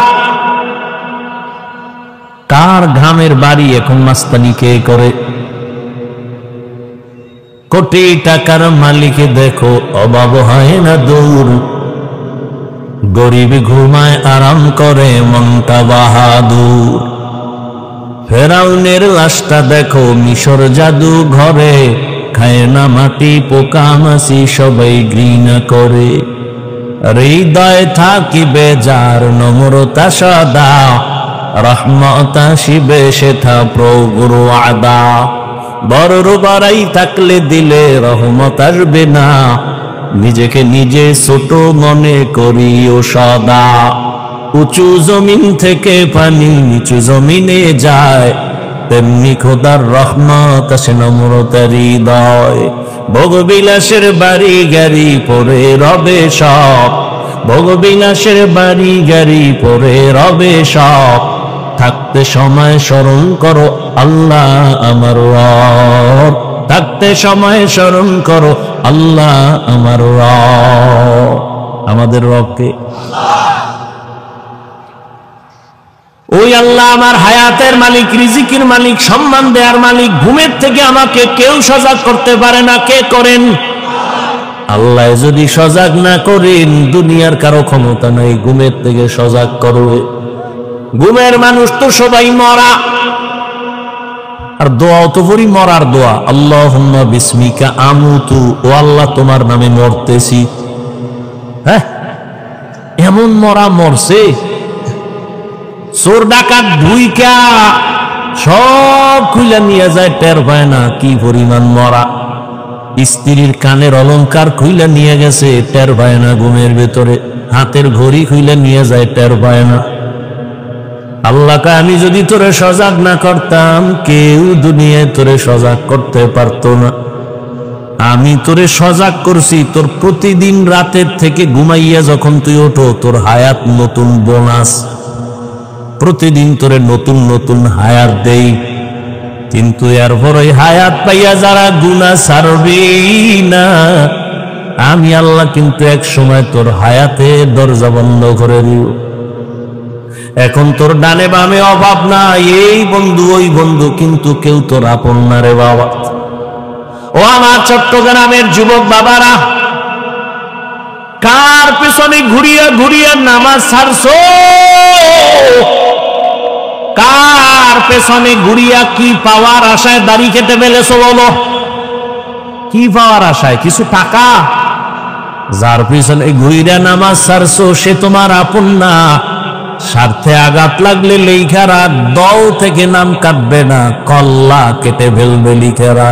কার ঘামের বাড়ি এখন মাস্তানি কে করে? কোটি টাকার মালিক দেখো অভাব হয় না দূর, গরিব ঘুমায় আরাম করে মনটা বাহাদুর। ফেরাউনের লাশটা দেখো মিশর জাদু ঘরে, খায় না মাটি পোকা মাছি সবাই ঘৃণা করে। হৃদয় থাকিবে যার নম্রতা সদা, রহমত আসিবে সেথা প্রভুর ওয়াদা। বড় বাড়াই থাকলে দিলে রহমত আসবে না, নিজেকে নিজে ছোট মনে করিও সদা। উঁচু জমিন থেকে পানি নিচু জমিনে যায়, তেমনি খোদার রহমত আসে নম্রতার হৃদয়। ভোগবিলাসের বাড়ি গাড়ি পরে রবে সব, ভোগবিলাসের বাড়ি গাড়ি পরে রবে সব। থাকতে সময় স্মরণ করো আল্লাহ আমার রব, থাকতে সময় স্মরণ করো আল্লাহ আমার রব। আমাদের রবকে ওই আল্লাহ আমার হায়াতের মালিক, রিজিকের মালিক, সম্মান দেওয়ার মালিক। ঘুমের থেকে আমাকে কেউ সজাগ করতে পারে না। কে করেন? আল্লাহ যদি সজাগ না করেন, দুনিয়ার কারো ক্ষমতা নাই ঘুমের থেকে সজাগ করবে। ঘুমের মানুষ তো সবাই মরা, আর দোয়াও তো পড়ি মরার দোয়া, আল্লাহুম্মা বিসমিকা আমুতু, ও আল্লাহ তোমার নামে মরতেছি। হ্যাঁ, এমন মরা মরছে, চোর ডাকাত ভুইকা সব খুইলা নিয়ে যায়, টের পায় না কি পরিমাণ মরা। স্ত্রীর কানের অলংকার খুইলা নিয়ে গেছে, টের পায় না ঘুমের ভেতরে। হাতের ঘড়ি খুইলা নিয়ে যায়, টের পায় না। আল্লাহকে আমি যদি তোরে সজাগ না করতাম, কেউ দুনিয়ায় তোরে সজাগ করতে পারতো না। আমি তোরে সজাগ করছি, তোর প্রতিদিন রাতের থেকে ঘুমাইয়া যখন তুই ওঠো, তোর হায়াত নতুন বোনাস। প্রতিদিন তোরে নতুন নতুন হায়াত দেই, কিন্তু এরপর ওই হায়াত পাইয়া যারা গুনাহ ছাড়বি না, আমি আল্লাহ কিন্তু এক সময় তোর হায়াতে দরজা বন্ধ করে দিব। এখন তোর ডানে বামে অভাব নাই, এই বন্ধু ওই বন্ধু, কিন্তু কেউ তোর আপন না রে বাবা। ও আমার চট্টগ্রামের যুবক বাবারা, কার পেছনে ঘুরিয়া ঘুরিয়া নামাজ ছাড়ছো? কার পেছনে ঘুরিয়া কি পাওয়ার আশায় দাড়ি কেটে ফেলেছো? বলো, কি পাওয়ার আশায়? কিছু টাকা? যার পিছনে ঘুরিয়া নামাজ ছাড়ছো সে তোমার আপন না। স্বার্থে আঘাত লাগলে লেখারা দল থেকে নাম কাটবে না, কল্লা কেটে ফেলবে লিখেরা।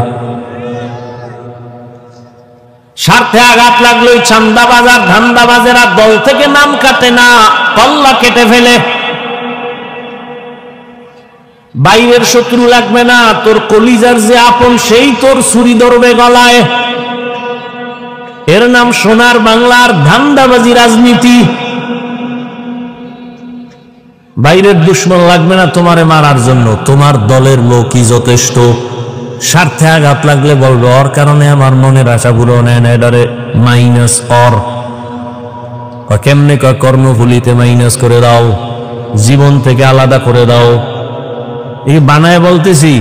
স্বার্থে আঘাত লাগলে চান্দাবাজার ধান্দাবাজেরা দল থেকে নাম কাটে না, কল্লা কেটে ফেলে। বাইরের শত্রু লাগবে না, তোর কলিজার যে আপন সেই তোর ছুরি ধরবে গলায়। এর নাম সোনার বাংলার ধান্দাবাজি রাজনীতি। বাইরের দুশ্মন লাগবে না তোমারে মারার জন্য, তোমার দলের লোকই যথেষ্ট। স্বার্থে আঘাত লাগলে বলবে ওর কারণে আমার মনের আশা পূরণ হয় না, এটারে মাইনাস অর। কেমনে? কর্মফুলিতে মাইনাস করে দাও, জীবন থেকে আলাদা করে দাও। এই বানায় বলতেছি,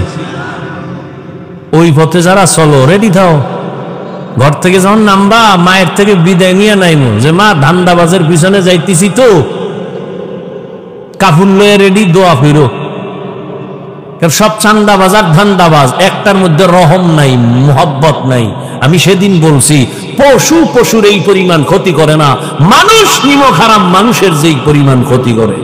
ওই পথে যারা চলো রেডি থাও। ঘর থেকে যখন নামবা মায়ের থেকে বিদায় নিয়ে নাইমু যে মা ধান্দাবাজের পিছনে যাইতেছি তো, কাফুল লয়ে রেডি, দোয়া ফিরো। সব চান্দাবাজ আর ধান্দাবাজ, একটার মধ্যে রহম নাই, মোহব্বত নাই। আমি সেদিন বলছি পশু পশুর এই পরিমাণ ক্ষতি করে না, মানুষ নিমক হারাম মানুষের যেই পরিমাণ ক্ষতি করে।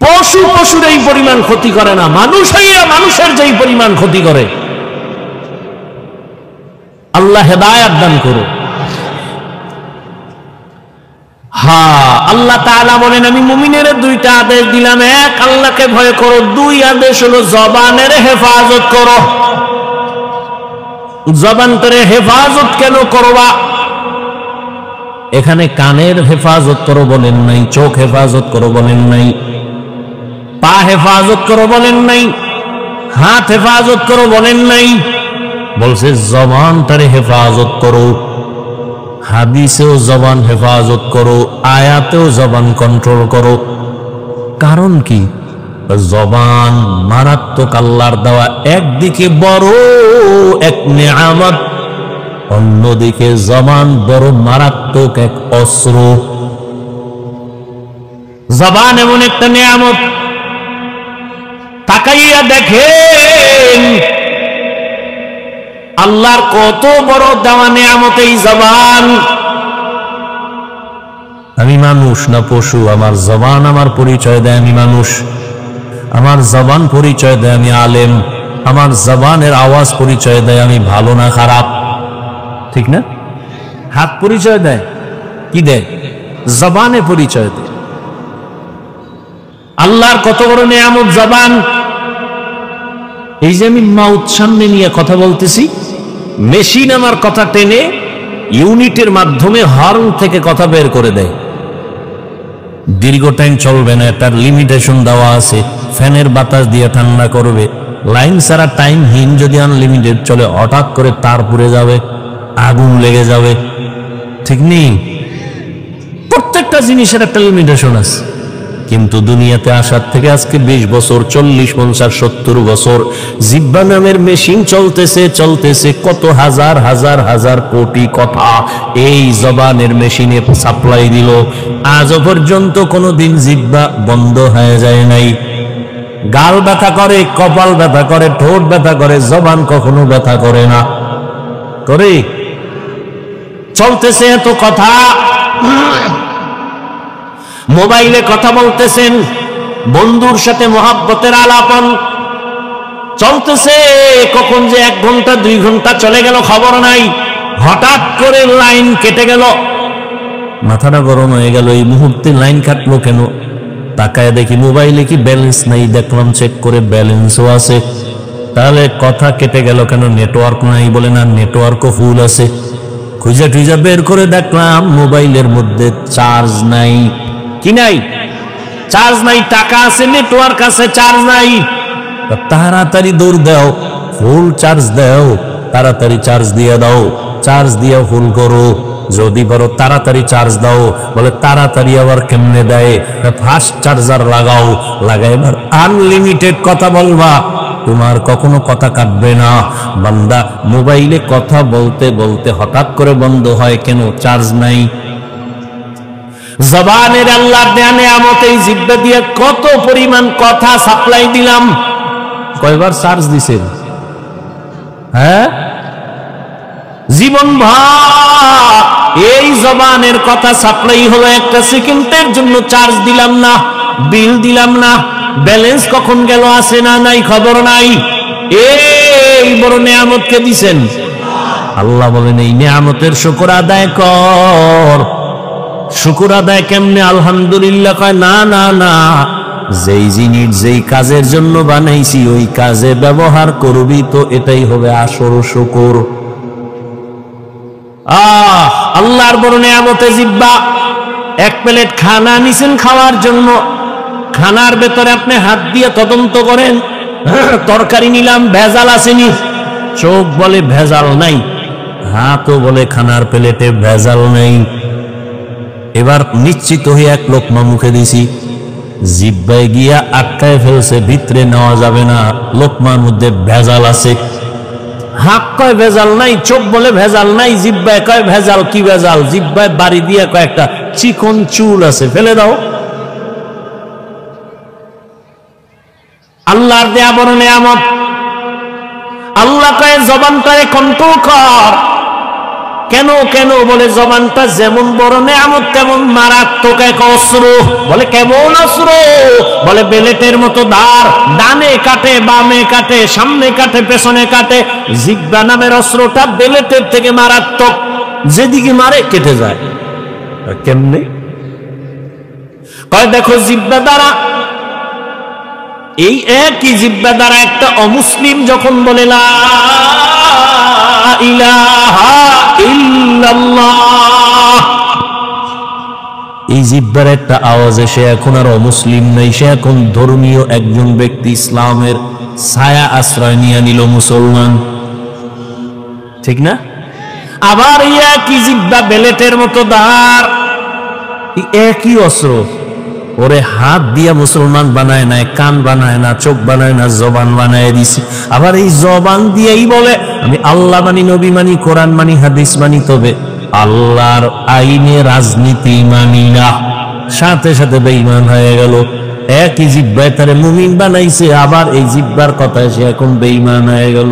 পশু পশুর এই পরিমাণ ক্ষতি করে না, মানুষ হইয়া মানুষের যেই পরিমাণ ক্ষতি করে। আল্লাহ হেদায়েত দান করো। আল্লাহ তাআলা বলেন আমি মুমিনের দুইটা আদেশ দিলাম, এক আল্লাহকে ভয় করো, দুই আদেশ হলো জবানের হেফাজত করো। জবানটারে হেফাজত কেন করবা? এখানে কানের হেফাজত করো বলেন নাই, চোখ হেফাজত করো বলেন নাই, পা হেফাজত করো বলেন নাই, হাত হেফাজত করো বলেন নাই, বলছে জবানটারে হেফাজত করো। হাদিসেও জবান হেফাজত করো, আয়াতেও জবান কন্ট্রোল করো। কারণ কি? জবান মারাত্মক আল্লাহর দেওয়া একদিকে বড় এক নেয়ামত, অন্যদিকে জবান বড় মারাত্মক এক অস্ত্র। জবান এমন একটা নেয়ামত, তাকাইয়া দেখেন আল্লাহর কত বড় দেওয়া নেয়ামত এই জবান। আমি মানুষ না পশু? আমার জবান আমার পরিচয় দেয় আমি মানুষ, আমার জবান পরিচয় দেয় আমি আলেম, আমার জবানের আওয়াজ পরিচয় দেয় আমি ভালো না খারাপ, ঠিক না? হাত পরিচয় দেয় কি? দেয় জবানে পরিচয় দেয়। আল্লাহর কত বড় নেয়ামত জবান। এই যে আমি মাউথ সামনে নিয়ে কথা বলতেছি, মেশিন আমার কথা টেনে ইউনিটের মাধ্যমে হর্ন থেকে কথা বের করে দেয়। দীর্ঘ টাইম চলবে না, তার লিমিটেশন দেওয়া আছে। ফ্যানের বাতাস দিয়ে ঠান্ডা করবে। লাইন ছাড়া টাইমহীন যদি আনলিমিটেড চলে, হঠাৎ করে তার পুড়ে যাবে, আগুন লেগে যাবে, ঠিক নেই? প্রত্যেকটা জিনিসের একটা লিমিটেশন আছে। কিন্তু দুনিয়াতে আসার থেকে আজকে 20 বছর, 40, 50, 70 বছর জিহ্বা নামের মেশিন চলতেছে চলতেছে, কত হাজার হাজার হাজার কোটি কথা এই জবানের মেশিনে সাপ্লাই দিল। আজও পর্যন্ত কোনোদিন জিহ্বা বন্ধ হয়ে যায় নাই। গাল ব্যথা করে, কপাল ব্যথা করে, ঠোঁট ব্যথা করে, জবান কখনো ব্যথা করে না। করে চলতেছে এত কথা। মোবাইলে কথা বলতেছেন, বন্ধুর সাথে মহাব্বতের আলাপন চলতেছে, কখন যে 1 ঘন্টা 2 ঘন্টা চলে গেল খবর নাই। হঠাৎ করে লাইন কেটে গেল, মাথাটা গরম হয়ে গেল, এই মুহূর্তে লাইন কাটলো কেন? তাকায় দেখি মোবাইলে কি ব্যালেন্স নাই, দেখলাম চেক করে ব্যালেন্সও আছে। তাহলে কথা কেটে গেল কেন? নেটওয়ার্ক নাই। বলে না, নেটওয়ার্কও ফুল আছে। খুঁজা টুজা বের করে দেখলাম মোবাইলের মধ্যে চার্জ নাই। কি নাই? চার্জ নাই। টাকা আছে, নেটওয়ার্ক আছে, চার্জ নাই। তাড়াতাড়ি দৌড় দাও, ফুল চার্জ দাও, তাড়াতাড়ি চার্জ দিয়ে দাও, চার্জ দিয়ে ফুল করো। যদি বড় তাড়াতাড়ি চার্জ দাও, বলে তাড়াতাড়ি আবার কেমনে দেয়, ফাস্ট চার্জার লাগাও, লাগাই এবার আনলিমিটেড কথা বলবা, তোমার কখনো কথা কাটবে না। বান্দা মোবাইলে কথা বলতে বলতে হঠাৎ করে বন্ধ হয় কেন? চার্জ নাই। জবানের আল্লাহর দেয়া নিয়ামত, এই জিহ্বা দিয়ে কত পরিমাণ কথা সাপ্লাই দিলাম, কয়বার চার্জ দিছেন? হ্যাঁ, জীবন ভর এই জবানের কথা সাপ্লাই হলো, একটা সেকেন্ডের জন্য চার্জ দিলাম না, বিল দিলাম না, ব্যালেন্স কখন গেল আছে না নাই খবর নাই। এই বড় নিয়ামতকে দিছেন আল্লাহ। বলেন এই নিয়ামতের শুকর আদায় কর। শুকর আদায় কেমনে? আলহামদুলিল্লাহ কয় না না না, যেই জিনিস যেই কাজের জন্য বানাইছি ওই কাজে ব্যবহার করবি তো এটাই হবে আসল শুকর। আল্লাহর বড় নিয়ামতে জিহ্বা। এক প্লেট খানা নিছেন খাওয়ার জন্য, খানার ভেতরে আপনি হাত দিয়ে তদন্ত করেন, তরকারি নিলাম ভেজাল আসেনি, চোখ বলে ভেজাল নাই, হাতও বলে খানার প্লেটে ভেজাল নেই। এবার নিশ্চিত হয়ে এক লোকমা মুখে দিছি, জিহ্বায় গিয়া আটকায় ফেলছে, ভিতরে নেওয়া যাবে না, লোকমার মধ্যে ভেজাল আছে। হাত কয় ভেজাল নাই, চোখ বলে ভেজাল নাই, জিহ্বায় কয় ভেজাল। কি ভেজাল? জিহ্বায় বাড়ি দিয়ে কয়েকটা চিকন চুল আছে, ফেলে দাও। আল্লাহর দেয়া বড় নিয়ামত। আল্লাহ কয় জবানটারে কন্ট্রোল কর। কেন কেন? বলে জবানটা যেমন বড় নিয়ামত তেমন মারাত্মক এক অস্ত্র। বলে কেমন অস্ত্র? বলে বেলেটের মতো ধার, ডানে কাটে বামে কাটে, সামনে কাটে পেছনে কাটে। জিহ্বা নামের অস্ত্রটা বেলেটের থেকে মারাত্মক, যেদিকে মারে কেটে যায়। কেমনে? কয় দেখো জিহ্বা দ্বারা, এই একই জিহ্বা দ্বারা একটা অমুসলিম যখন বলে লা ইলাহা ইল্লাল্লাহ, এই জিহ্বার একটা আওয়াজে সে এখন আর অমুসলিম নেই, সে এখন ধর্মীয় একজন ব্যক্তি, ইসলামের ছায়া আশ্রয় নিয়ে নিল, মুসলমান। ঠিক না? আবার এই একই জিহ্বা বেলেটের মতো ধার, একই অস্ত্র। ওরে হাত দিয়া মুসলমান বানায় নাই, কান বানায় না, চোখ বানায় না, জবান বানায় দিছে। আবার এই জবান দিয়েই বলে আমি আল্লাহ মানি, নবী মানি, কোরআন মানি, হাদিস মানি, তবে আল্লাহর আইনে রাজনীতি মানি না। সাথে সাথে বেঈমান হয়ে গেল। একই জিহ্বায় তারে মুমিন বানাইছে, আবার এই জিহ্বার কথায় সে এখন বেঈমান হয়ে গেল।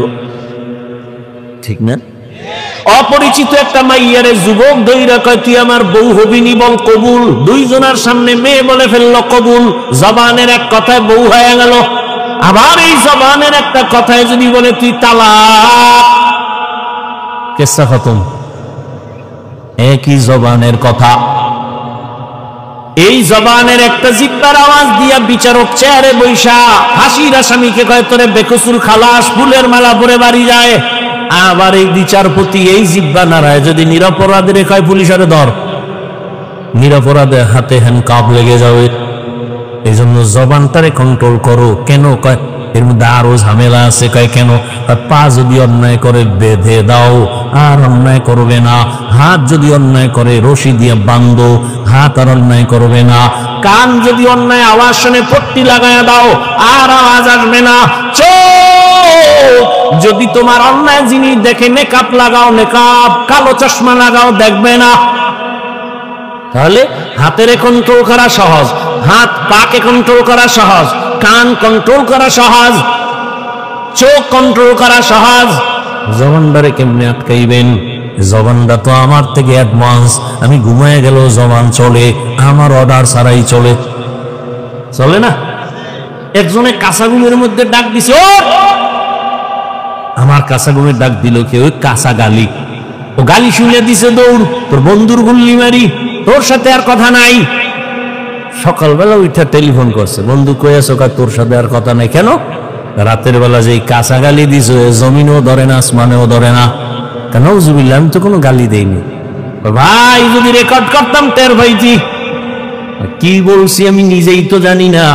ঠিক না? অপরিচিত একটা মাইয়ারে যুবক দইরা কয় তুই আমার বউ হবিনি, বল কবুল। দুইজনের সামনে মেয়ে বলে ফেললো কবুল। জবানের এক কথায় বউ হয়ে গেল। আবার এই জবানের একটা কথায় যদি বলে তুই তালাক, কেসা খতম। একই জবানের কথা। এই জবানের একটা জিহ্বার আওয়াজ দিয়া বিচারক চেয়ারে বৈশা হাসির আসামিকে কয় তোরে বেকসুর খালাস, ফুলের মালা পরে বাড়ি যায়। আবার এই বিচারপতি এই জিহ্বা নাড়ায় যদি নিরপরাধের কয় পুলিশের ধর, নিরপরাধের হাতে হ্যান্ডকাপ লেগে যাবে। এই জন্য জবানটারে কন্ট্রোল করো। কেন? কয় এর মধ্যে আরো ঝামেলা আছে। কয় কেন? পা যদি অন্যায় করে বেঁধে দাও, আর অন্যায় করবে না। হাত যদি অন্যায় করে রশি দিয়ে বাঁধো, হাত আর অন্যায় করবে না। কান যদি অন্যায় আওয়াজ শুনে পট্টি লাগায় দাও, আর আওয়াজ আসবে না। চোখ যদি তোমার অন্যায় জিনিস দেখে নেকাব লাগাও, নেকাব, কালো চশমা লাগাও, দেখবে না। তাহলে হাতের কন্ট্রোল করা সহজ, হাত পাকে কন্ট্রোল করা সহজ, কান কন্ট্রোল করা সহজ, চোখ কন্ট্রোল করা সহজ। জবানটারে কেমনে আটকাইবেন? জবানটা তো আমার থেকে অ্যাডভান্স। আমি ঘুমায় গেল জবান চলে, আমার অর্ডার ছাড়াই চলে। চলে না? একজনে কাঁচা ঘুমের মধ্যে ডাক দিছে, ও আমার কাঁচা ঘুমের ডাক দিল কে? ওই কাঁচা গালি। ও গালি শুনে দিছে দৌড়, তোর বন্ধুর গুল্লি মারি, তোর সাথে আর কথা নাই। সকালবেলা উঠা টেলিফোন করছে, বন্ধু কই আছো? তোর সাথে আর কথা নাই। কেন? রাতের বেলা যে কাঁচা গালি দিছো, জমিনও ধরে না, আসমানেও ধরে না। কেন? উজুবিল্লাহ, আমি তো কোনো গালি দেইনি। ভাই যদি রেকর্ড করতাম টের পাইতি। কি বলছি আমি নিজেই তো জানি না।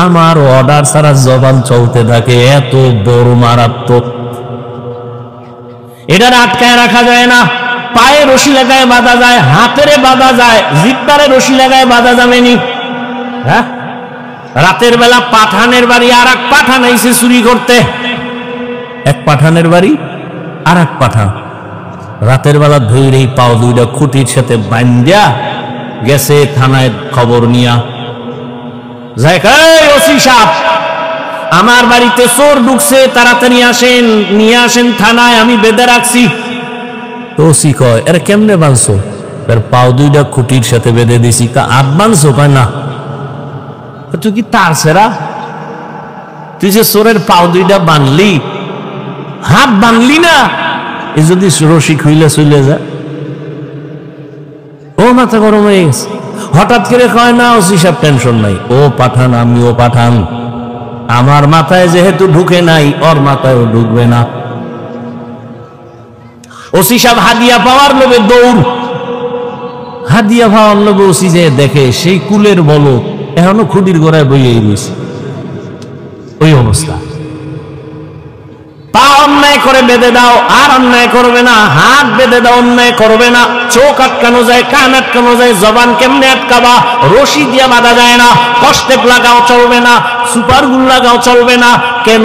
আমার অর্ডার ছাড়া জবান চলতে থাকে, এত বড় মারাত্মক। এটা আটকায় রাখা যায় না। পায়ে রশি লাগায় বাঁধা যায়, হাতেরে বাঁধা যায়, জিব্বারে রশি লাগায় বাঁধা যাবে নি? হ্যাঁ, রাতের বেলা পাঠানের বাড়ি আর এক পাঠান আইছে চুরি করতে, এক পাঠানের বাড়ি আর এক পাঠান রাতের বেলা ধৈরে পাও দুইটা খুঁটির সাথে বান্ধিয়া গেছে থানায় খবর নিয়া। যাই ওসি সাহেব, আমার বাড়িতে চোর ঢুকছে, তাড়াতাড়ি আসেন, নিয়ে আসেন থানায়, আমি বেঁধে রাখছি। ওসি কয়, এর কেমনে বাঁধছো? এর পাও দুইটা খুঁটির সাথে বেঁধে দিছি। আট বাঁধছো? কয় না। তুই কি তার সেরা? তুই যে চোরের পাও দুইটা বাঁধলি, হাত বাঁধলি না, এ যদি রশি খুইলে চলে যায়। ও মাথা গরম হয়ে গেছে। হঠাৎ করে কয় না ওসি সাহেব টেনশন নাই, ও পাঠান আমিও পাঠান, আমার মাথায় যেহেতু ঢুকে নাই ওর মাথায়ও ঢুকবে না। ওসি সাহেব হাদিয়া পাওয়ার লোভে দৌড়, হাদিয়া পাওয়ার লোভে ওসি যে দেখে সেই কুলের বলো এখনো খুঁটির গোড়ায় বইয়ে রয়েছে, ওই অবস্থা। পা অন্যায় করে বেঁধে দাও, আর অন্যায় করবে না, হাত বেঁধে দাও, অন্যায় করবে না। চোখ আটকানো যায়, কান আটকানো যায়, জবান কেমনে আটকাবা? রশি দিয়ে বাঁধা যায় না, কষ্টেপ লাগাও চলবে না, সুপার গুল লাগাও চলবে না। কেন?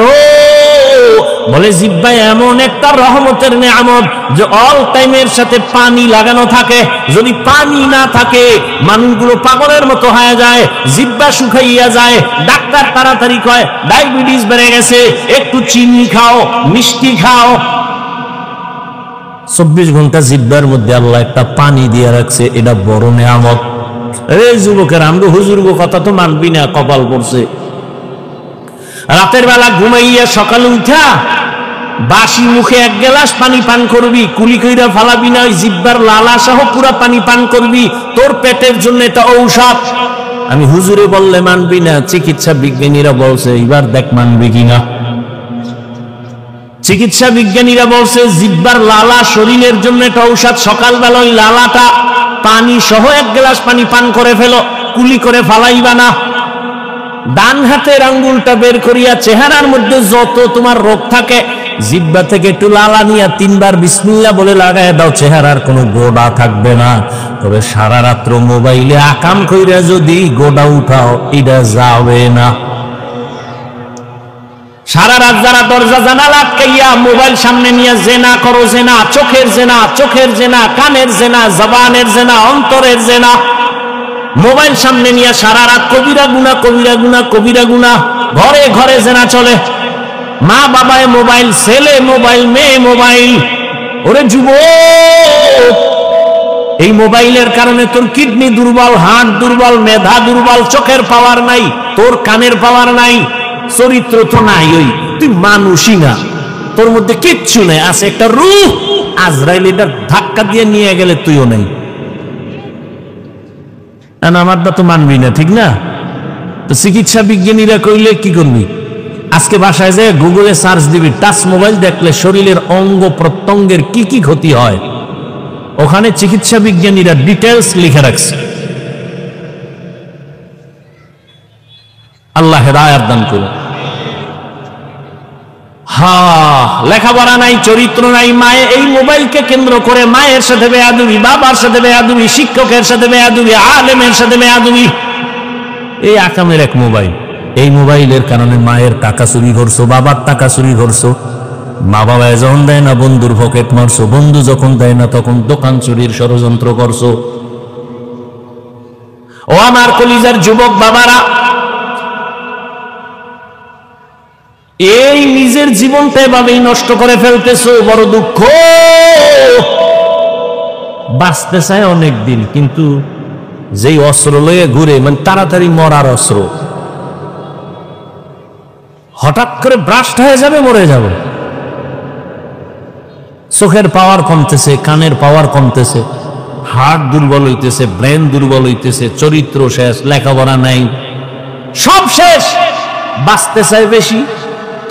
বলে জিহ্বায় এমন একটা রহমতের নিয়ামত যে অল টাইমের সাথে পানি লাগানো থাকে। যদি পানি না থাকে মানুষগুলো পাগলের মতো হয়ে যায়, জিহ্বা শুকাইয়া যায়। ডাক্তার তাড়াতাড়ি কয় ডায়াবেটিস বেড়ে গেছে, একটু চিনি খাও, মিষ্টি খাও। 24 ঘন্টা জিহ্বার মধ্যে আল্লাহ একটা পানি দিয়ে রাখছে, এটা বড় নিয়ামত। এই যুবকের, আমরা হুজুরগো কথা তো মানবি না, কপাল পড়ছে। রাতের বেলা ঘুমাইয়া সকালে উঠা বাসি মুখে এক গ্লাস পানি পান করবি, কুলি কইরা ফালাবি না, ওই জিহ্বার লালা সহ পুরা পানি পান করবি, তোর পেটের জন্য এটা ঔষধ। আমি হুজুরে বললে মানবি না, চিকিৎসা বিজ্ঞানীরা বলছে, এবার দেখ মানবি কিনা। চিকিৎসা বিজ্ঞানীরা বলছে জিহ্বার লালা শরীরের জন্য এটা ঔষধ। সকালবেলা ওই লালাটা পানি সহ এক গ্লাস পানি পান করে ফেলো, কুলি করে ফালাইবা না। ডান হাতের আঙ্গুলটা বের করিয়া চেহারার মধ্যে যত তোমার রোগ থাকে জিহ্বা থেকে একটু লালা নিয়ে 3 বার বিসমিল্লাহ বলে লাগায় দাও, চেহারার কোনো গোড়া থাকবে না। তবে সারা রাত্র মোবাইলে আকাম কইরা যদি গোড়া উঠাও, এটা যাবে না। সারা রাত যারা দরজা জানালা আটকাইয়া মোবাইল সামনে নিয়ে জেনা করো, জেনা, চোখের জেনা, চোখের জেনা, কানের জেনা, জবানের জেনা, অন্তরের জেনা, মোবাইল সামনে নিয়ে সারা রাত কবিরা গুনাহ, কবিরা গুনাহ, কবিরা গুনাহ, ঘরে ঘরে জেনা চলে। মা বাবায় মোবাইল, ছেলে মোবাইল, মেয়ে মোবাইল। ওরে যুবক, এই মোবাইলের কারণে তোর কিডনি দুর্বল, হার্ট দুর্বল, মেধা দুর্বল, চোখের পাওয়ার নাই, তোর কানের পাওয়ার নাই, চরিত্র তো নাই, ওই তুই মানুষই না, তোর মধ্যে কিচ্ছু নেই, আছে একটা রূহ। আজরাইল এটা ধাক্কা দিয়ে নিয়ে গেলে তুইও নেই। আমারটা তো মানবি না, ঠিক না? তো চিকিৎসা বিজ্ঞানীরা কইলে কি করবি? আজকে বাসায় যে গুগলে সার্চ দিবি, টাচ মোবাইল দেখলে শরীরের অঙ্গ প্রত্যঙ্গের কি কি ক্ষতি হয়, ওখানে চিকিৎসা বিজ্ঞানীরা ডিটেলস লিখে রাখছে। আল্লাহ হেদায়েত দান করুন। লেখাপড়া নাই, চরিত্র নাই, মায়ে এই মোবাইলকে কেন্দ্র করে মায়ের সাথে বেয়াদবি, বাবার সাথে বেয়াদবি, শিক্ষকের সাথে বেয়াদবি, আলেমের সাথে বেয়াদবি। এই আকামের এক মোবাইল। এই মোবাইলের কারণে মায়ের টাকা চুরি করছো, বাবার টাকা চুরি করছো। মা বাবা যখন দেয় না বন্ধুর পকেট মারছো, বন্ধু যখন দেয় না তখন দোকান চুরির ষড়যন্ত্র করছো। ও আমার কলিজার যুবক বাবারা, এই নিজের জীবনটা এভাবেই নষ্ট করে ফেলতেছো, বড় দুঃখ। বাঁচতে চায় অনেক দিন, কিন্তু যেই অস্ত্র লয়ে ঘুরে, মানে তাড়াতাড়ি মরার অস্ত্র, হঠাৎ করে ব্রাস্ট হয়ে যাবে, মরে যাবে। চোখের পাওয়ার কমতেছে, কানের পাওয়ার কমতেছে, হার্ট দুর্বল হইতেছে, ব্রেন দুর্বল হইতেছে, চরিত্র শেষ, লেখাপড়া নাই, সব শেষ। বাঁচতে চায় বেশি,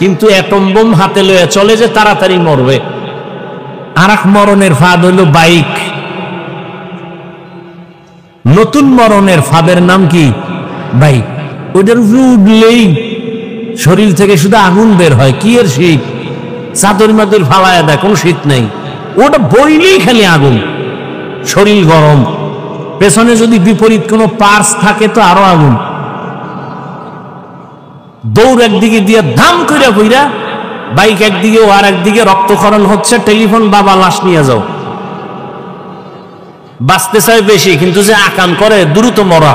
কিন্তু অ্যাটম বোম হাতে লয়ে চলে যে তাড়াতাড়ি মরবে। আর এক মরণের ফাঁদ হইল বাইক। নতুন মরণের ফাঁদের নাম কি? বাইক। ওইটার উঠলেই শরীর থেকে শুধু আগুন বের হয়। কি এর শীত? চাদর মাদুর ফালায় দেয়, কোনো শীত নেই। ওটা বইলেই খালি আগুন, শরীর গরম, পেছনে যদি বিপরীত কোনো পার্স থাকে তো আরো আগুন। দৌড় একদিকে দিয়ে ধাম করে বইরা, বাইক একদিকে ও আর একদিকে রক্তক্ষরণ হচ্ছে, টেলিফোন, বাবা লাশ নিয়ে যাও। বাঁচতে চায় বেশি, কিন্তু যে আকাম করে দ্রুত মরা।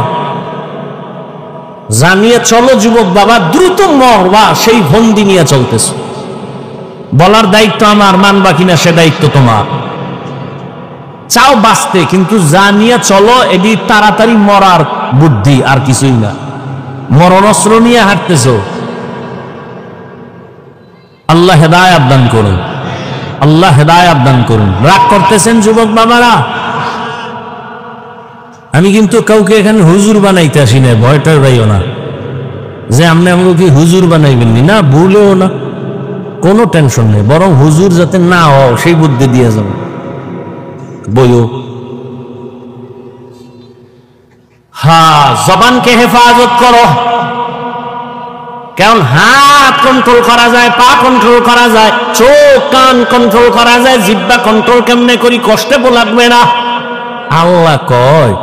জানিয়ে চলো যুবক বাবা, দ্রুত মরবা, সেই ভন্দি নিয়ে চলতেছে। বলার দায়িত্ব আমার, মানবা কিনা সে দায়িত্ব তোমার। চাও বাঁচতে, কিন্তু জানিয়ে চলো, এটি তাড়াতাড়ি মরার বুদ্ধি, আর কিছুই না। মরণস্ত্র নিয়ে হাঁটতেছ। আল্লাহ হেদায়েত দান করুন, আল্লাহ হেদায়েত দান করুন। রাগ করতেছেন যুবক বাবারা? আমি কিন্তু কাউকে এখানে হুজুর বানাইতে আসি না, ভয়টা যাইও না যে আপনি আমাকে কি হুজুর বানাইবেন না, ভুলেও না, কোনো টেনশন নেই। বরং হুজুর যাতে না হও সেই বুদ্ধি দিয়ে যাবে। বইও হ্যাঁ, জবানকে হেফাজত করো। কারণ হাত কন্ট্রোল করা যায়, পা কন্ট্রোল করা যায়, চোখ কান কন্ট্রোল করা যায়, জিহ্বা কন্ট্রোল কেমনে করি, কষ্টে লাগবে না। আল্লাহ কয়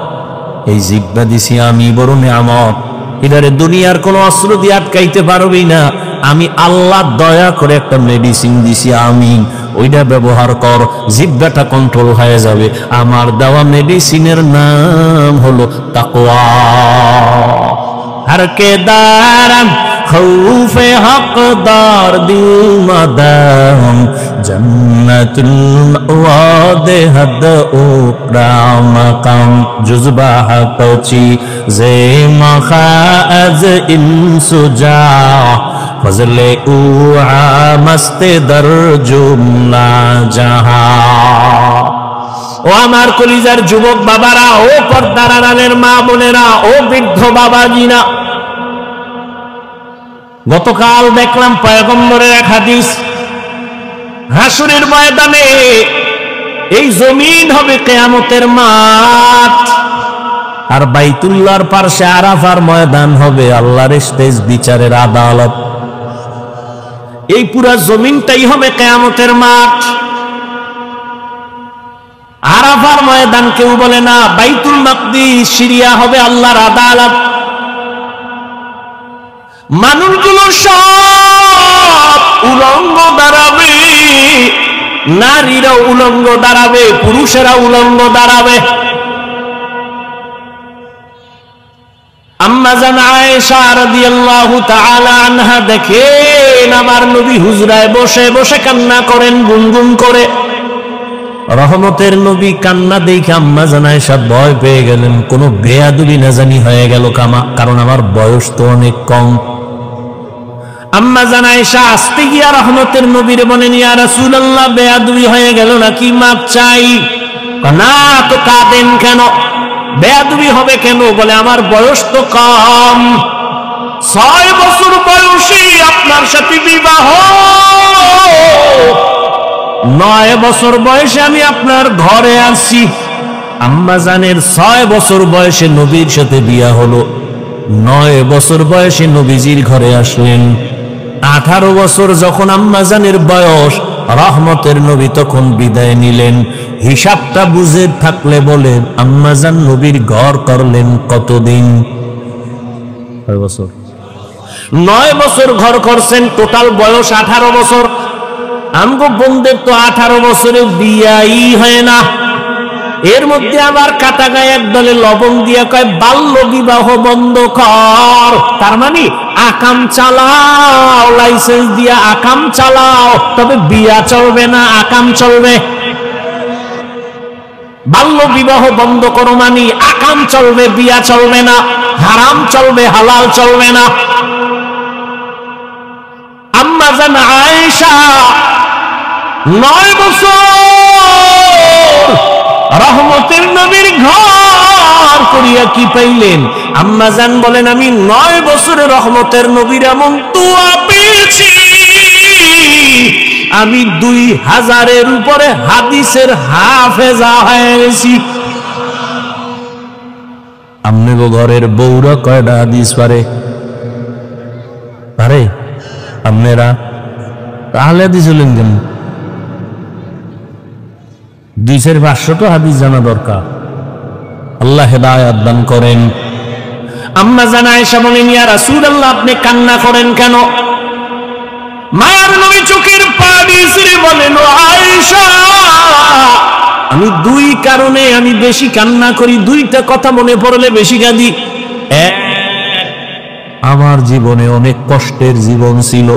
এই জিহ্বা দিছি আমি, বড় নিয়ামত, এটারে দুনিয়ার কোন অস্ত্র দিয়ে আটকাইতে পারবি না। আমি আল্লাহ দয়া করে একটা মেডিসিন দিছি আমি, ওইটা ব্যবহার কর, জিহ্বাটা কন্ট্রোল হয়ে যাবে। আমার দেওয়া মেডিসিনের নাম হলো তাকওয়া। हर के दारम खौफे हकदार दिल मदाम जन्नतुल वादे हद उकराम कम जुज़बा हकची जे मखाज इंसुजा फजले उआ मस्ते दर जुमला जहां। ও আমার কলিজার যুবক বাবারা, ও পর্দার আড়ালের মা বোনেরা, ও বৃদ্ধ বাবাজিরা, গতকাল দেখলাম পয়গম্বরের এক হাদিস, হাসরের ময়দানে এই জমিন হবে কিয়ামতের মাঠ, আর বাইতুল্লাহর পাশে আরাফার ময়দান হবে আল্লাহর স্টেজ, বিচারের আদালত। এই পুরা জমিনটাই হবে কিয়ামতের মাঠ। আরাফার ময়দান কেউ বলে না, বাইতুল মাকদিস সিরিয়া হবে আল্লাহর আদালত। মানুষগুলো সব উলঙ্গ দাঁড়াবে, নারীরা উলঙ্গ দাঁড়াবে, পুরুষেরা উলঙ্গ দাঁড়াবে। আম্মা জান আয়েশা রাদিয়াল্লাহু তাআলা আনহা দেখেন আমার নবী হুজরায় বসে বসে কান্না করেন গুনগুন করে। রহমতের নবী কান্না দেখে আম্মা জান আয়েশা ভয় পেয়ে গেলেন, কোন বেয়াদবি না জানি হয়ে গেল কারণ আমার বয়স তো অনেক কম। আম্মা জান আয়েশা আস্তে গিয়া রহমতের নবীর বলেন, ইয়া রাসূলুল্লাহ বেয়াদবি হয়ে গেল নাকি, মাপ চাই। না তো কাঁদেন কেন, বেয়াদবি হবে কেন? বলে আমার বয়স তো কম, 6 বছর বয়সে আপনার সাথে বিবাহ, 9 বছর বয়সে আমি আপনার ঘরে আসি। আম্মা জানের 6 বছর বয়সে নবীর সাথে বিয়া হলো, 9 বছর বয়সে নবীজির ঘরে আসলেন। 18 বছর যখন আম্মা জানের বয়স, রহমতের নবী তখন বিদায় নিলেন। হিসাবটা বুঝে থাকলে বলেন আম্মা জান নবীর ঘর করলেন কতদিন? 9 বছর। 9 বছর ঘর করছেন, টোটাল বয়স 18 বছর। আমগো বোনদের তো 18 বছরে বিয়াই হয় না। এর মধ্যে আবার কাটা গায়ে একদলে লবণ দিয়া কয় বাল্য বিবাহ বন্ধ কর। তার মানে আকাম চালাও, লাইসেন্স দিয়া আকাম চালাও, তবে বিয়া চলবে না, আকাম চলবে। বাল্য বিবাহ বন্ধ করো মানে আকাম চলবে, বিয়া চলবে না, হারাম চলবে, হালাল চলবে না। আম্মা জান আয়েশা 9 বছর রহমতের নবীর ঘর করিয়া কি পাইলেন? আম্মা জান বলেন আমি 9 বছরে রহমতের নবীর এমন দোয়া পেয়েছি, আমি 2000-এর উপরে হাদিসের হাফেজা হয়ে গেছি। আমনেগো ঘরের বউরা কয়টা হাদিস পারে? পারে? আপনারা তাহলে হাদিস হলেন কেন? 2500 হাদিস জানা দরকার। আল্লাহ হেদায়েত দান করেন। আম্মা জান আয়েশা বলেন, ইয়া রাসূলুল্লাহ, আপনি কান্না করেন কেন? মায়ার নবী চোখের পানি ছেড়ে বলেন, ও আয়েশা, আমি দুই কারণে আমি বেশি কান্না করি, দুইটা কথা মনে পড়লে বেশি কাঁদি। এক, আমার জীবনে অনেক কষ্টের জীবন ছিল,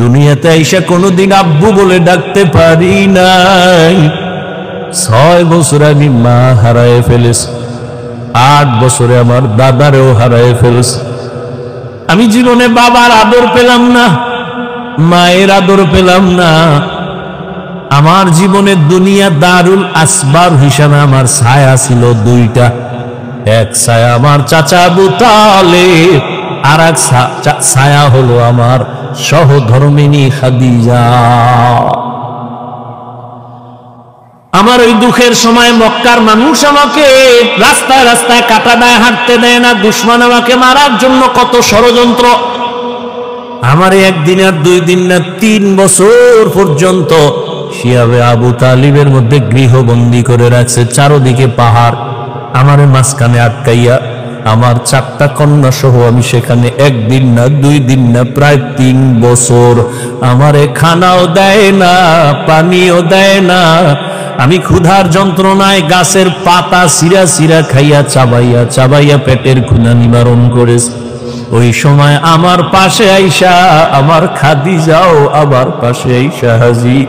দুনিয়াতে আইসা কোনোদিন আব্বু বলে ডাকতে পারি নাই। 6 বছর আমি মা হারায় ফেলেছি, 8 বছরে আমার দাদারেও হারায় ফেলেছি। আমি জীবনে বাবার আদর পেলাম না, মায়ের আদর পেলাম না। আমার জীবনে দুনিয়া দারুল আসবার হিসাবে আমার ছায়া ছিল দুইটা। এক ছায়া আমার চাচা আবু তালেব, আর এক ছায়া হলো আমার সহধর্মিনী খাদিজা। আমার ওই দুঃখের সময় মক্কার মানুষ আমাকে রাস্তায় রাস্তায় কাটা দেয়, হাঁটতে দেয় না, দুশমন আমাকে মারার জন্য কত ষড়যন্ত্র। আমার একদিন আর 2 দিন না 3 বছর পর্যন্ত শিয়াবে আবু তালিবের মধ্যে গৃহবন্দী করে রাখছে। চারদিকে পাহাড়, আমার মাঝখানে আটকাইয়া, আমার 4টা কন্যা সহ আমি সেখানে 1 দিন না 2 দিন না প্রায় 3 বছর। আমারে খানাও দেয় না, পানিও দেয় না। আমি ক্ষুধার যন্ত্রণায় গাছের পাতা সিরা সিরা খাইয়া চাবাইয়া চাবাইয়া পেটের ক্ষুধা নিবারণ করেছি। ওই সময় আমার পাশে আইসা আমার খাদিজাও আমার পাশে আইসা হাজি।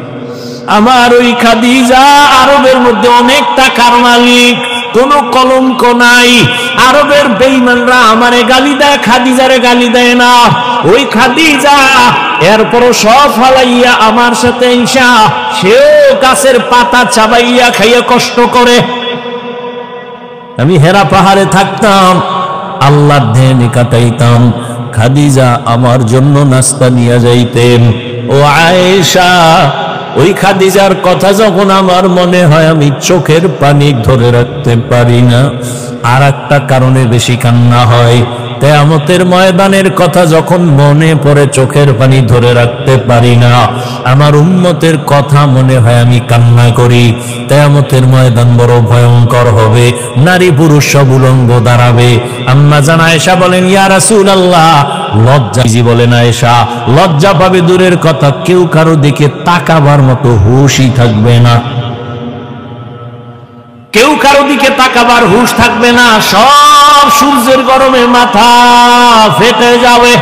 আমার ওই খাদিজা আরবের মধ্যে অনেক টাকার মালিক, কোনো কলঙ্ক নাই। আরবের বেঈমানরা আমারে গালি দেয়, খাদিজারে গালি দেয় না। ওই খাদিজা এরপরও সব ফালাইয়া আমার সাথে আইসা সেও গাছের পাতা চাবাইয়া খাইয়া কষ্ট করে। আমি হেরা পাহাড়ে থাকতাম, আল্লাহর ধ্যানে কাটাইতাম। খাদিজা আমার জন্য নাস্তা নিয়ে যাইতেন। ও আয়েশা, ওই খাদিজার কথা যখন আমার মনে হয় আমি চোখের পানি ধরে রাখতে পারি না। আর একটা কারণে বেশি কান্না হয়, কিয়ামতের ময়দানের কথা যখন মনে পড়ে চোখের পানি ধরে রাখতে পারি না। আমার উম্মতের কথা মনে হয় আমি কান্না করি। কিয়ামতের ময়দান বড় ভয়ঙ্কর হবে, নারী পুরুষ সব উলঙ্গ দাঁড়াবে। আম্মা জান আয়েশা বলেন, ইয়া রাসূলুল্লাহ, লজ্জা বলেন আয়েশা, লজ্জা পাবে দূরের কথা, কেউ কারো দিকে তাকাবার মতো হুঁশই থাকবে না। কেউ কারো দিকে তাকাবার হুঁশ থাকবে না। সব সূর্যের গরমে মাথা ফেটে যাবে,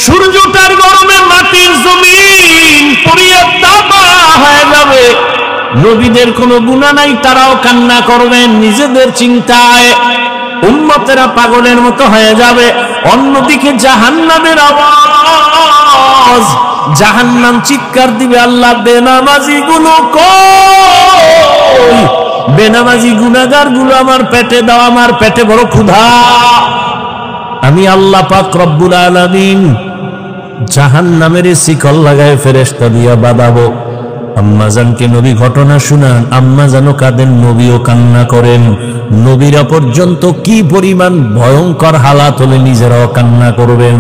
সূর্যটার গরমে মাটির জমিন পুড়িয়ে তামা হয়ে যাবে। নবীদের কোনো গুনাহ নাই, তারাও কান্না করবেন নিজেদের চিন্তায়। উম্মতেরা পাগলের মতো হয়ে যাবে। অন্যদিকে জাহান্নামের আওয়াজ, জাহান্নাম চিৎকার দিবে, আল্লাহ বেনামাজি গুলো কই, বেনামাজি গুনাহগার গুলো আমার পেটে দাও, আমার পেটে বড় ক্ষুধা। আমি আল্লাহ পাক রব্বুল আলামিন জাহান্নামের শিকল লাগায় ফেরেশতা দিয়া বাঁধাবো। আম্মাজানকে নবী ঘটনা শুনান, আম্মাজানও কাঁদেন, নবীও কান্না করেন। নবীরা পর্যন্ত কি পরিমাণ ভয়ঙ্কর হালাত হলে নিজেরাও কান্না করবেন।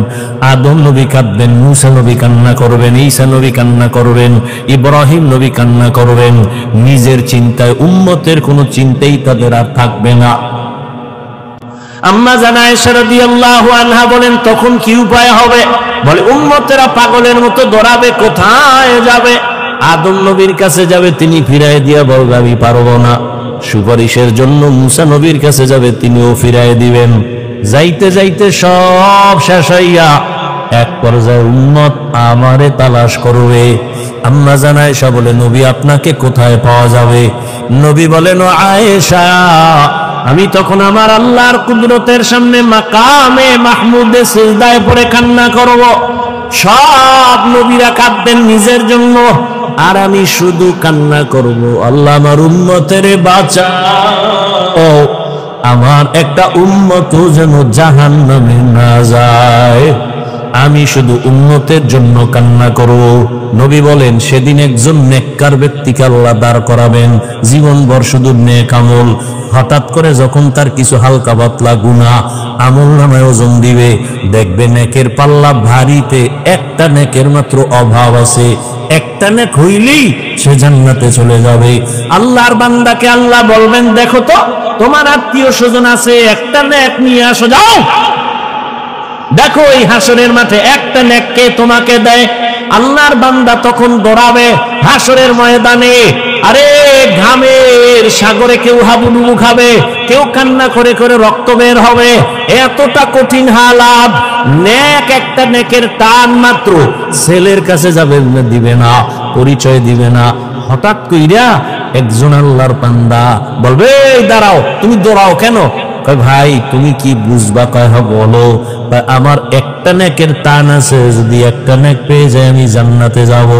আদম নবী কাঁদবেন, মূসা নবী কান্না করবেন, ঈসা নবী কান্না করবেন, ইব্রাহিম নবী কান্না করবেন। নিজের চিন্তায়, উম্মতের কোনো চিন্তাই তাদের আর থাকবে না। আম্মা জান আয়েশা রাদিয়াল্লাহু আনহা বলেন, তখন কি উপায় হবে? বলে, উম্মতেরা পাগলের মতো দৌড়াবে, কোথায় যাবে? আদম নবীর কাছে যাবে, তিনি ফিরায় দিয়া বলবে আমি পারবো না। সুপারিশের জন্য মূসা নবীর কাছে যাবে, তিনিও ফিরায় দিবেন। যাইতে যাইতে সব শেষ হইয়া এক পর্যায়ে উম্মত আমারে তালাশ করবে। আম্মা জান আয়েশা বলে, নবী আপনাকে কোথায় পাওয়া যাবে? নবী বলেন, ও আয়েশা, আমি তখন আমার আল্লাহর কুদরতের সামনে মাকামে মাহমুদে সিজদায় পড়ে কান্না করব। সব নবীরা কাঁদবেন নিজের জন্য, আর আমি শুধু কান্না করব, আল্লাহ আমার উম্মতের বাঁচাও, আমার একটা উম্মত যেন জাহান্নামে না যায়। আমি শুধু উম্মতের জন্য কান্না করব। নবী বলেন সেদিন একজন নেককার ব্যক্তিকে আল্লাহ দাঁড় করাবেন, জীবনভর শুধু নেক আমল। হঠাৎ করে যখন তার কিছু হালকা পাতলা গুনাহ আমল নামায় ওজন দিবে, দেখবে নেকের পাল্লা ভারীতে একটা নেকের মাত্র অভাব আছে। একটা নেক হইলেই সে জান্নাতে চলে যাবে। আল্লাহর বান্দাকে আল্লাহ বলবেন, দেখো তো তোমার আত্মীয় স্বজন আছে, একটা নেক নিয়ে আসো, যাও দেখো এই হাসরের মাঠে একটা নেক কে তোমাকে দেয়। আল্লাহর বান্দা তখন দৌড়াবে হাসরের ময়দানে। আরে ঘামের সাগরে কেউ হাবুডুবু খাবে, কেউ কান্না করে করে রক্ত বের হবে, এতটা কঠিন হালাত। নেক একটা নেকের টান মাত্র ছেলের কাছে যাবে, দিবে না, পরিচয় দিবে না। হঠাৎ কইরা একজন আল্লাহর বান্দা বলবে, দাঁড়াও, তুমি দৌড়াও কেন? কয় ভাই তুমি কি বুঝবা? কয় বলো। আমার একটা নেকের টান আছে, যদি একটা নেক পেয়ে যায় আমি জান্নাতে যাব।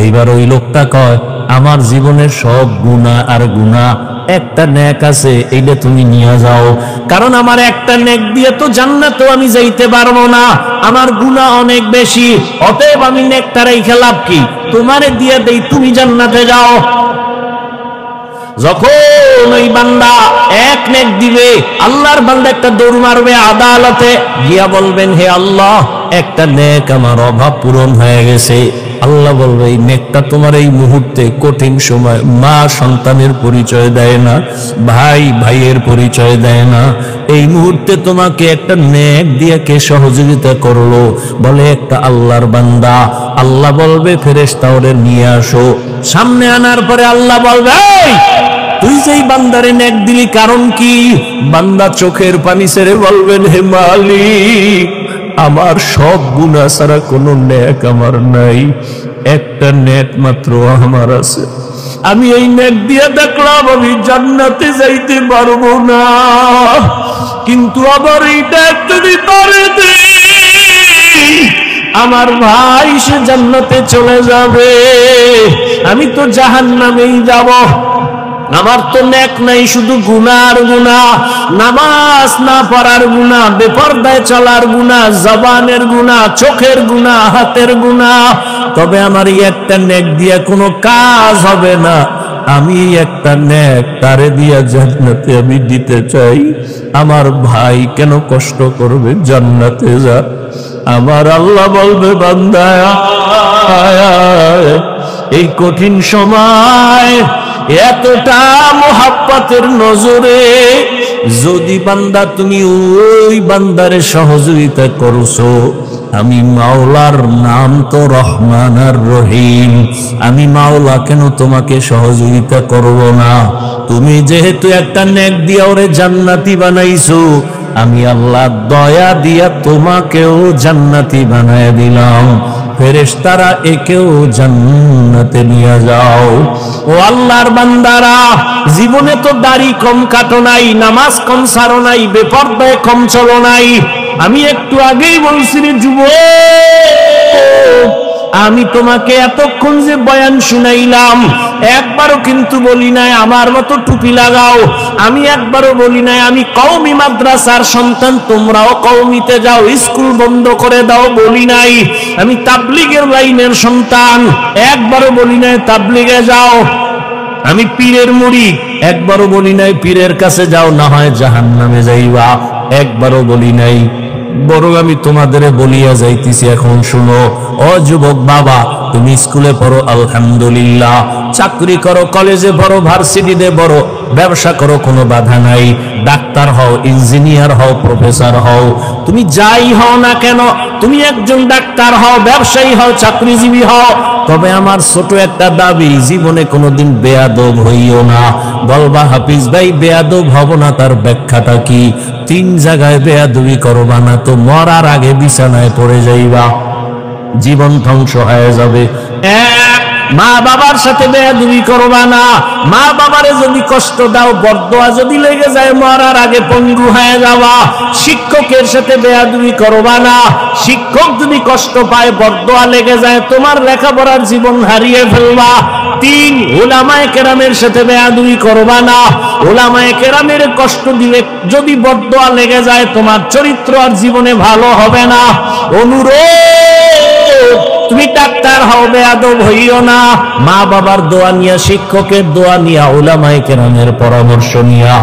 এইবার ওই লোকটা কয়, আমার জীবনের সব গুনাহ আর গুনাহ, একটা নেক আছে, এইটা তুমি নিয়ে যাও। কারণ আমার একটা নেক দিয়ে তো জান্নাতেও আমি যাইতে পারবো না, আমার গুনাহ অনেক বেশি। অতএব আমি নেকটা রেখে লাভ কি? তোমারে দিয়ে দেই, তুমি জান্নাতে যাও। যখন ওই বান্দা এক নেক দিবে, আল্লাহর বান্দা একটা দৌড় মারবে আদালতে গিয়া বলবেন, হে আল্লাহ, একটা নেক আমার অভাব পূরণ হয়ে গেছে। আল্লাহ বলবে, এই নেকটা তোমার এই মুহূর্তে কঠিন সময়, মা সন্তানের পরিচয় দেয় না, ভাই ভাইয়ের পরিচয় দেয় না, এই মুহূর্তে তোমাকে একটা নেক দিয়ে কে সহযোগিতা করলো? বলে একটা আল্লাহর বান্দা। আল্লাহ বলবে, ফেরেশতা ওরে নিয়ে আসো। সামনে আনার পরে আল্লাহ বলবে, তুই যেই বান্দারে নেক দিলি কারণ কি? বান্দা চোখের পানি ছেড়ে বলবেন, হে মালিক, আমার সব গুনাহ ছাড়া কোনো নেক আমার নাই, একটা নেক মাত্র আমার আছে। আমি এই নেক দিয়ে দেখলাম আমি জান্নাতে যাইতে পারবো না, কিন্তু আবার এইটা যদি তোরে দেই, আমার ভাই সে জান্নাতে চলে যাবে, আমি তো জাহান্নামেই যাব। আমার তো নেক নাই, শুধু গুনাহ আর গুনাহ, নামাজ না পড়ার গুনাহ, বেপরদায় চলার গুনাহ, জবানের গুনাহ, চোখের গুনাহ, হাতের গুনাহ। তবে আমার এই একটা নেক দিয়া কোনো কাজ হবে না। আমি একটা নেক তারে দিয়া জান্নাতে আমি দিতে চাই। আমার ভাই কেন কষ্ট করবে? জান্নাতে যা। আমার আল্লাহ বলবে, বান্দা এই কঠিন সময় এতটা মোহাব্বতের নজরে যদি বান্দা তুমি ওই বান্দারে সহযোগিতা করছো, আমি মাওলার নাম তো রহমান আর রহিম, আমি মাওলা কেন তোমাকে সহযোগিতা করব না? তুমি যেহেতু একটা নেক দিয়া ওরে জান্নাতি বানাইছো, আমি আল্লাহ দয়া দিয়া তোমাকেও জান্নাতি বানায় দিলাম। ফেরেশতারা একেও জান্নাতে নিয়ে যাও। ও আল্লাহর বান্দারা, জীবনে তো দাড়ি কম কাটো নাই, নামাজ কম ছাড়ো নাই, বেপরদায় কম চলো নাই। আমি একটু আগেই বলছি রে যুবক, আমি তোমাকে এতক্ষণ যে বয়ান শুনাইলাম, একবারও কিন্তু বলি নাই আমার মতো টুপি লাগাও, আমি একবারও বলি নাই আমি কওমি মাদ্রাসার সন্তান, তোমরাও কওমিতে যাও, স্কুল বন্ধ করে দাও, বলি নাই আমি তাবলীগের লাইনের সন্তান, একবারও বলি নাই তাবলীগে যাও। আমি পীরের মুরিদ, একবারও বলি নাই পীরের কাছে যাও, না হয় জাহান্নামে যাইবা, একবারও বলি নাই। বরং আমি তোমাদের বলিয়া যাইতেছি, এখন শুনো। ও যুবক বাবা, তুমি স্কুলে পড়ো আলহামদুলিল্লাহ, চাকরি করো, কলেজে পড়ো, ভার্সিটিতে পড়ো, ব্যবসা করো, কোনো বাধা নাই, ডাক্তার হও, ইঞ্জিনিয়ার হও, প্রফেসর হও, তুমি যাই হও না কেন, তুমি একজন ডাক্তার হও, ব্যবসায়ী হও, চাকরিজীবী হও, তবে আমার ছোট একটা দাবি, জীবনে কোনোদিন বেয়াদব হইও না। বলবা হাফিজ ভাই বেয়াদব হব না, তার ব্যাখ্যাটা কি? 3 জায়গায় বেয়াদবি করবা না তো মরার আগে বিছানায় পড়ে যাইবা, জীবন ধ্বংস হয়ে যাবে। এক, মা বাবার সাথে বেয়াদবি করবা না। মা বাবারে যদি কষ্ট দাও, বরদোয়া যদি লেগে যায়, মরার আগে পঙ্গু হয়ে যাওয়া। শিক্ষকের সাথে বেয়াদবি করবা না। শিক্ষক যদি কষ্ট পায়, বরদোয়া লেগে যায়, তোমার লেখাপড়ার জীবন হারিয়ে ফেলবা। 3, উলামায়ে কেরামের সাথে বেয়াদবি করবা না। উলামায়ে কেরামের কষ্ট দিলে যদি বরদোয়া লেগে যায়, তোমার চরিত্র আর জীবনে ভালো হবে না। অনুরোধ, তুমি ডাক্তার হও, বেয়াদব হইও না। মা বাবার দোয়া নিয়া, শিক্ষকের দোয়া নিয়া, উলামায়ে কেরামের পরামর্শ নিয়া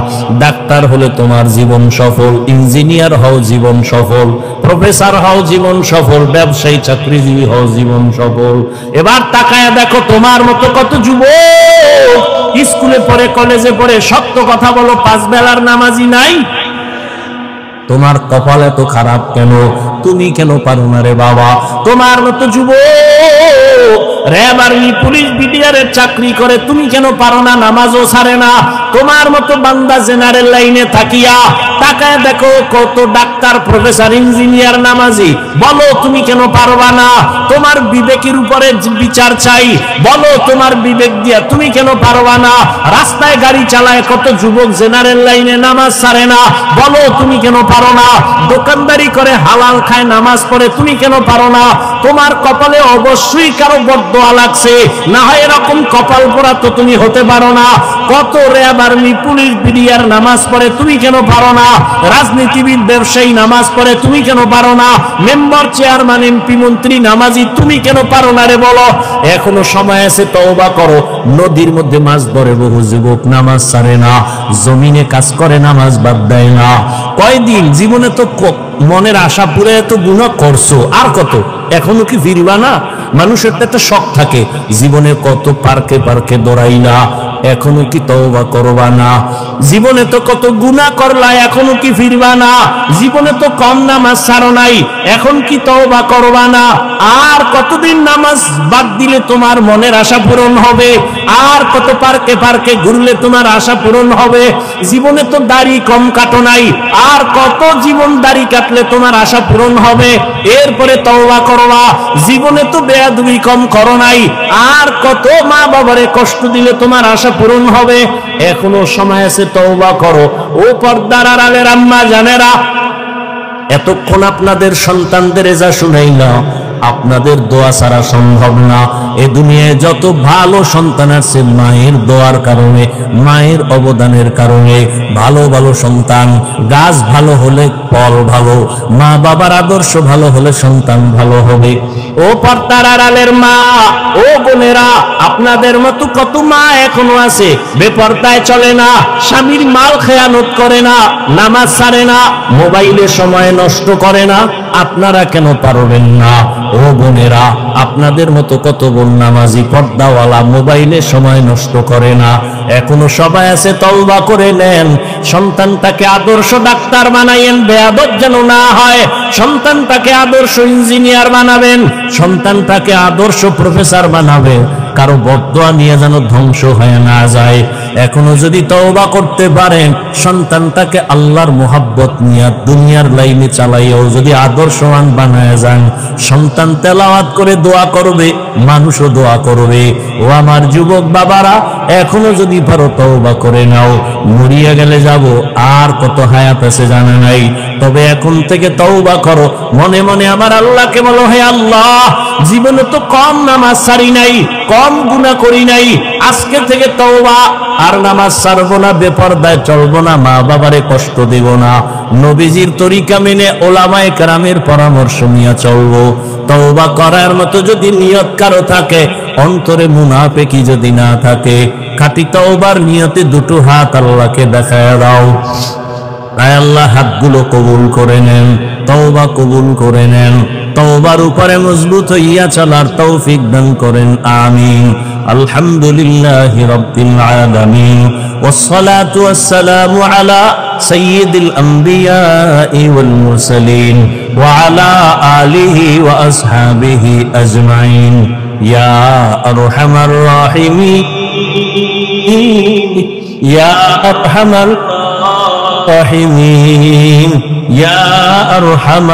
ডাক্তার হলে তোমার জীবন সফল, ইঞ্জিনিয়ার হও জীবন সফল, প্রফেসর হও জীবন সফল, ব্যবসায়ী চাকরিজীবী হও জীবন সফল। এবার তাকায় দেখো তোমার মতো কত যুবক স্কুলে পড়ে, কলেজে পড়ে, সত্য কথা বলো, 5 বেলার নামাজি নাই। তোমার কপাল এত খারাপ কেন? তুমি কেন পারো না রে বাবা? তোমার মতো যুবক র‍্যাব, আর্মি, পুলিশ, বিডিআরের চাকরি করে, তুমি কেন পারো না? নামাজও ছাড়ে না। তোমার মতো বান্দা জেনারেল লাইনে থাকিয়া তাকায় দেখো কত ডাক্তার, প্রফেসর, ইঞ্জিনিয়ার, নামাজি। বলো তুমি কেন পারবা না? তোমার বিবেকের উপরে বিচার চাই। বলো তোমার বিবেক দিয়া তুমি কেন পারবা না? রাস্তায় গাড়ি চালায় কত যুবক জেনারেল লাইনে, নামাজ ছাড়ে না। বলো তুমি কেন পারো না? দোকানদারি করে, হালাল খায়, নামাজ পড়ে, তুমি কেন পারো না? তোমার কপালে অবশ্যই কারো বদদোয়া লাগছে, না হয় এরকম কপাল পোড়া তো তুমি হতে পারো না। কত র‍্যাব, আর্মি, পুলিশ, বিডিআর নামাজ পড়ে, তুমি কেন পারো না? রাজনীতিবিদ, ব্যবসায়ী নামাজ পড়ে, তুমি কেন পারো না? মেম্বার, চেয়ারম্যান, এমপি, মন্ত্রী নামাজি, তুমি কেন পারো না রে বলো? এখনো সময় আছে, তওবা করো। নদীর মধ্যে মাছ ধরে বহু যুবক, নামাজ ছাড়ে না, জমিনে কাজ করে, নামাজ বাদ দেয় না। কয়দিন জীবনে তো মনের আশা পুরে এত গুনাহ করছো, আর কত? এখনো কি ফিরবা না? মানুষের তো একটা শখ থাকে, জীবনে কত পার্কে পার্কে দৌড়াইলা, এখনো কি তওবা করবা না? জীবনে তো কত গুনাহ করলা, এখনো কি ফিরবা না? জীবনে তো কম নামাজ ছাড়ো নাই, এখন কি তওবা করবা না? আর কতদিন নামাজ বাদ দিলে তোমার মনের আশা পূরণ হবে? আর কত পার্কে পার্কে ঘুরলে তোমার আশা পূরণ হবে? জীবনে তো দাড়ি কম কাটো নাই, আর কত জীবন দাড়ি কাটলে তোমার আশা পূরণ হবে? এরপরে তওবা করবা। জীবনে তো বেয়াদবি কম করো নাই, আর কত মা বাবারে কষ্ট দিলে তোমার আশা পূরণ হবে? এখনো সময় আছে, তওবা করো। ও পর্দার আড়ালের আম্মা জানেরা, এতক্ষণ আপনাদের সন্তানদের যা শুনাইলাম, আপনাদের দোয়া ছাড়া সম্ভব না। এ দুনিয়ায় যত ভালো সন্তান আছে, মায়ের দোয়ার কারণে, মায়ের অবদানের কারণে ভালো ভালো সন্তান। গাছ ভালো হলে ফল ভালো, মা বাবার আদর্শ ভালো হলে সন্তান ভালো হবে। ও পর্দার আড়ালের মা, ও বোনেরা, আপনাদের মতো কত মা এখনো আছে বেপর্দায় চলে না, স্বামীর মাল খেয়ানত করে না, নামাজ ছাড়ে না, মোবাইলে সময় নষ্ট করে না। আপনারা কেন পারবেন না? ও বোনেরা, আপনাদের মতো কত বোন নামাজি, পর্দাওয়ালা, মোবাইলে সময় নষ্ট করে না। এখনো সবাই আছে, তওবা করে নেন। সন্তানটাকে আদর্শ ডাক্তার বানাইয়েন, বেয়াদব যেন না হয়। সন্তানটাকে আদর্শ ইঞ্জিনিয়ার বানাবেন, সন্তানটাকে আদর্শ প্রফেসর বানাবেন। কারো বদদোয়া নিয়ে যেন ধ্বংস হয়ে না যায়। এখনো যদি তওবা করতে পারেন, সন্তানটাকে আল্লাহর মোহাব্বত নিয়ে দুনিয়ার লাইনে চালাইয়াও যদি আদর্শবান বানায় যান, সন্তান তেলাওয়াত করে দোয়া করবে, মানুষও দোয়া করবে। ও আমার যুবক বাবারা, এখনো যদি পারো তওবা করে নাও। মরিয়া গেলে যাব, আর কত হায়াত আছে জানা নাই, তবে এখন থেকে তওবা করো। মনে মনে আমার আল্লাহকে বলো, হে আল্লাহ, জীবনে তো কম নামাজ ছাড়ি নাই, কম গুনাহ করি নাই, আজকে থেকে তওবা, আর নামাজ ছাড়বো না, বেপরদায় চলবো না, মা বাবারে কষ্ট দেব না, নবীজির তরিকা মেনে ওলামায়ে কেরামের পরামর্শ নিয়ে চলবো। তওবা করার মতো যদি নিয়ত কারো থাকে, অন্তরে মুনাফিকি যদি না থাকে, খাঁটি তওবার নিয়তে দুটো হাত আল্লাহকে দেখায় দাও। আয় আল্লাহ, হাতগুলো কবুল করে নেন, তওবা কবুল করে নেন, তওবার উপরে মজবুত হইয়া চলার তৌফিক দান করেন, আমিন। আলহামদুলিল্লাহি রাব্বিল আলামিন, ওয়াসসালাতু ওয়াসসালামু আলা সাইয়্যিদিল আমবিয়াই ওয়াল মুরসালিন ওয়া আলা আলিহি ওয়া আসহাবিহি আজমাইন। ইয়া আরহামার রাহিমিন, ইয়া আরহামার الراحمين يا أرحم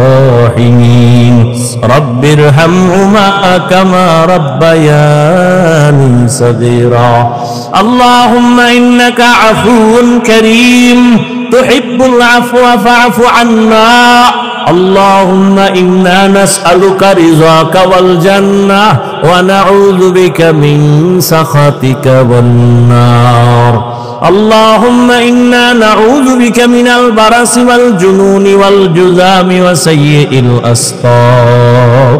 الراحمين رب ارحمهما كما ربياني صغيرا اللهم إنك عفو كريم تحب العفو فاعف عنا اللهم إنا نسألك رضاك والجنة ونعوذ بك من سخطك والنار اللهم إنا نعوذ بك من البرص والجنون والجذام وسيء الأسقام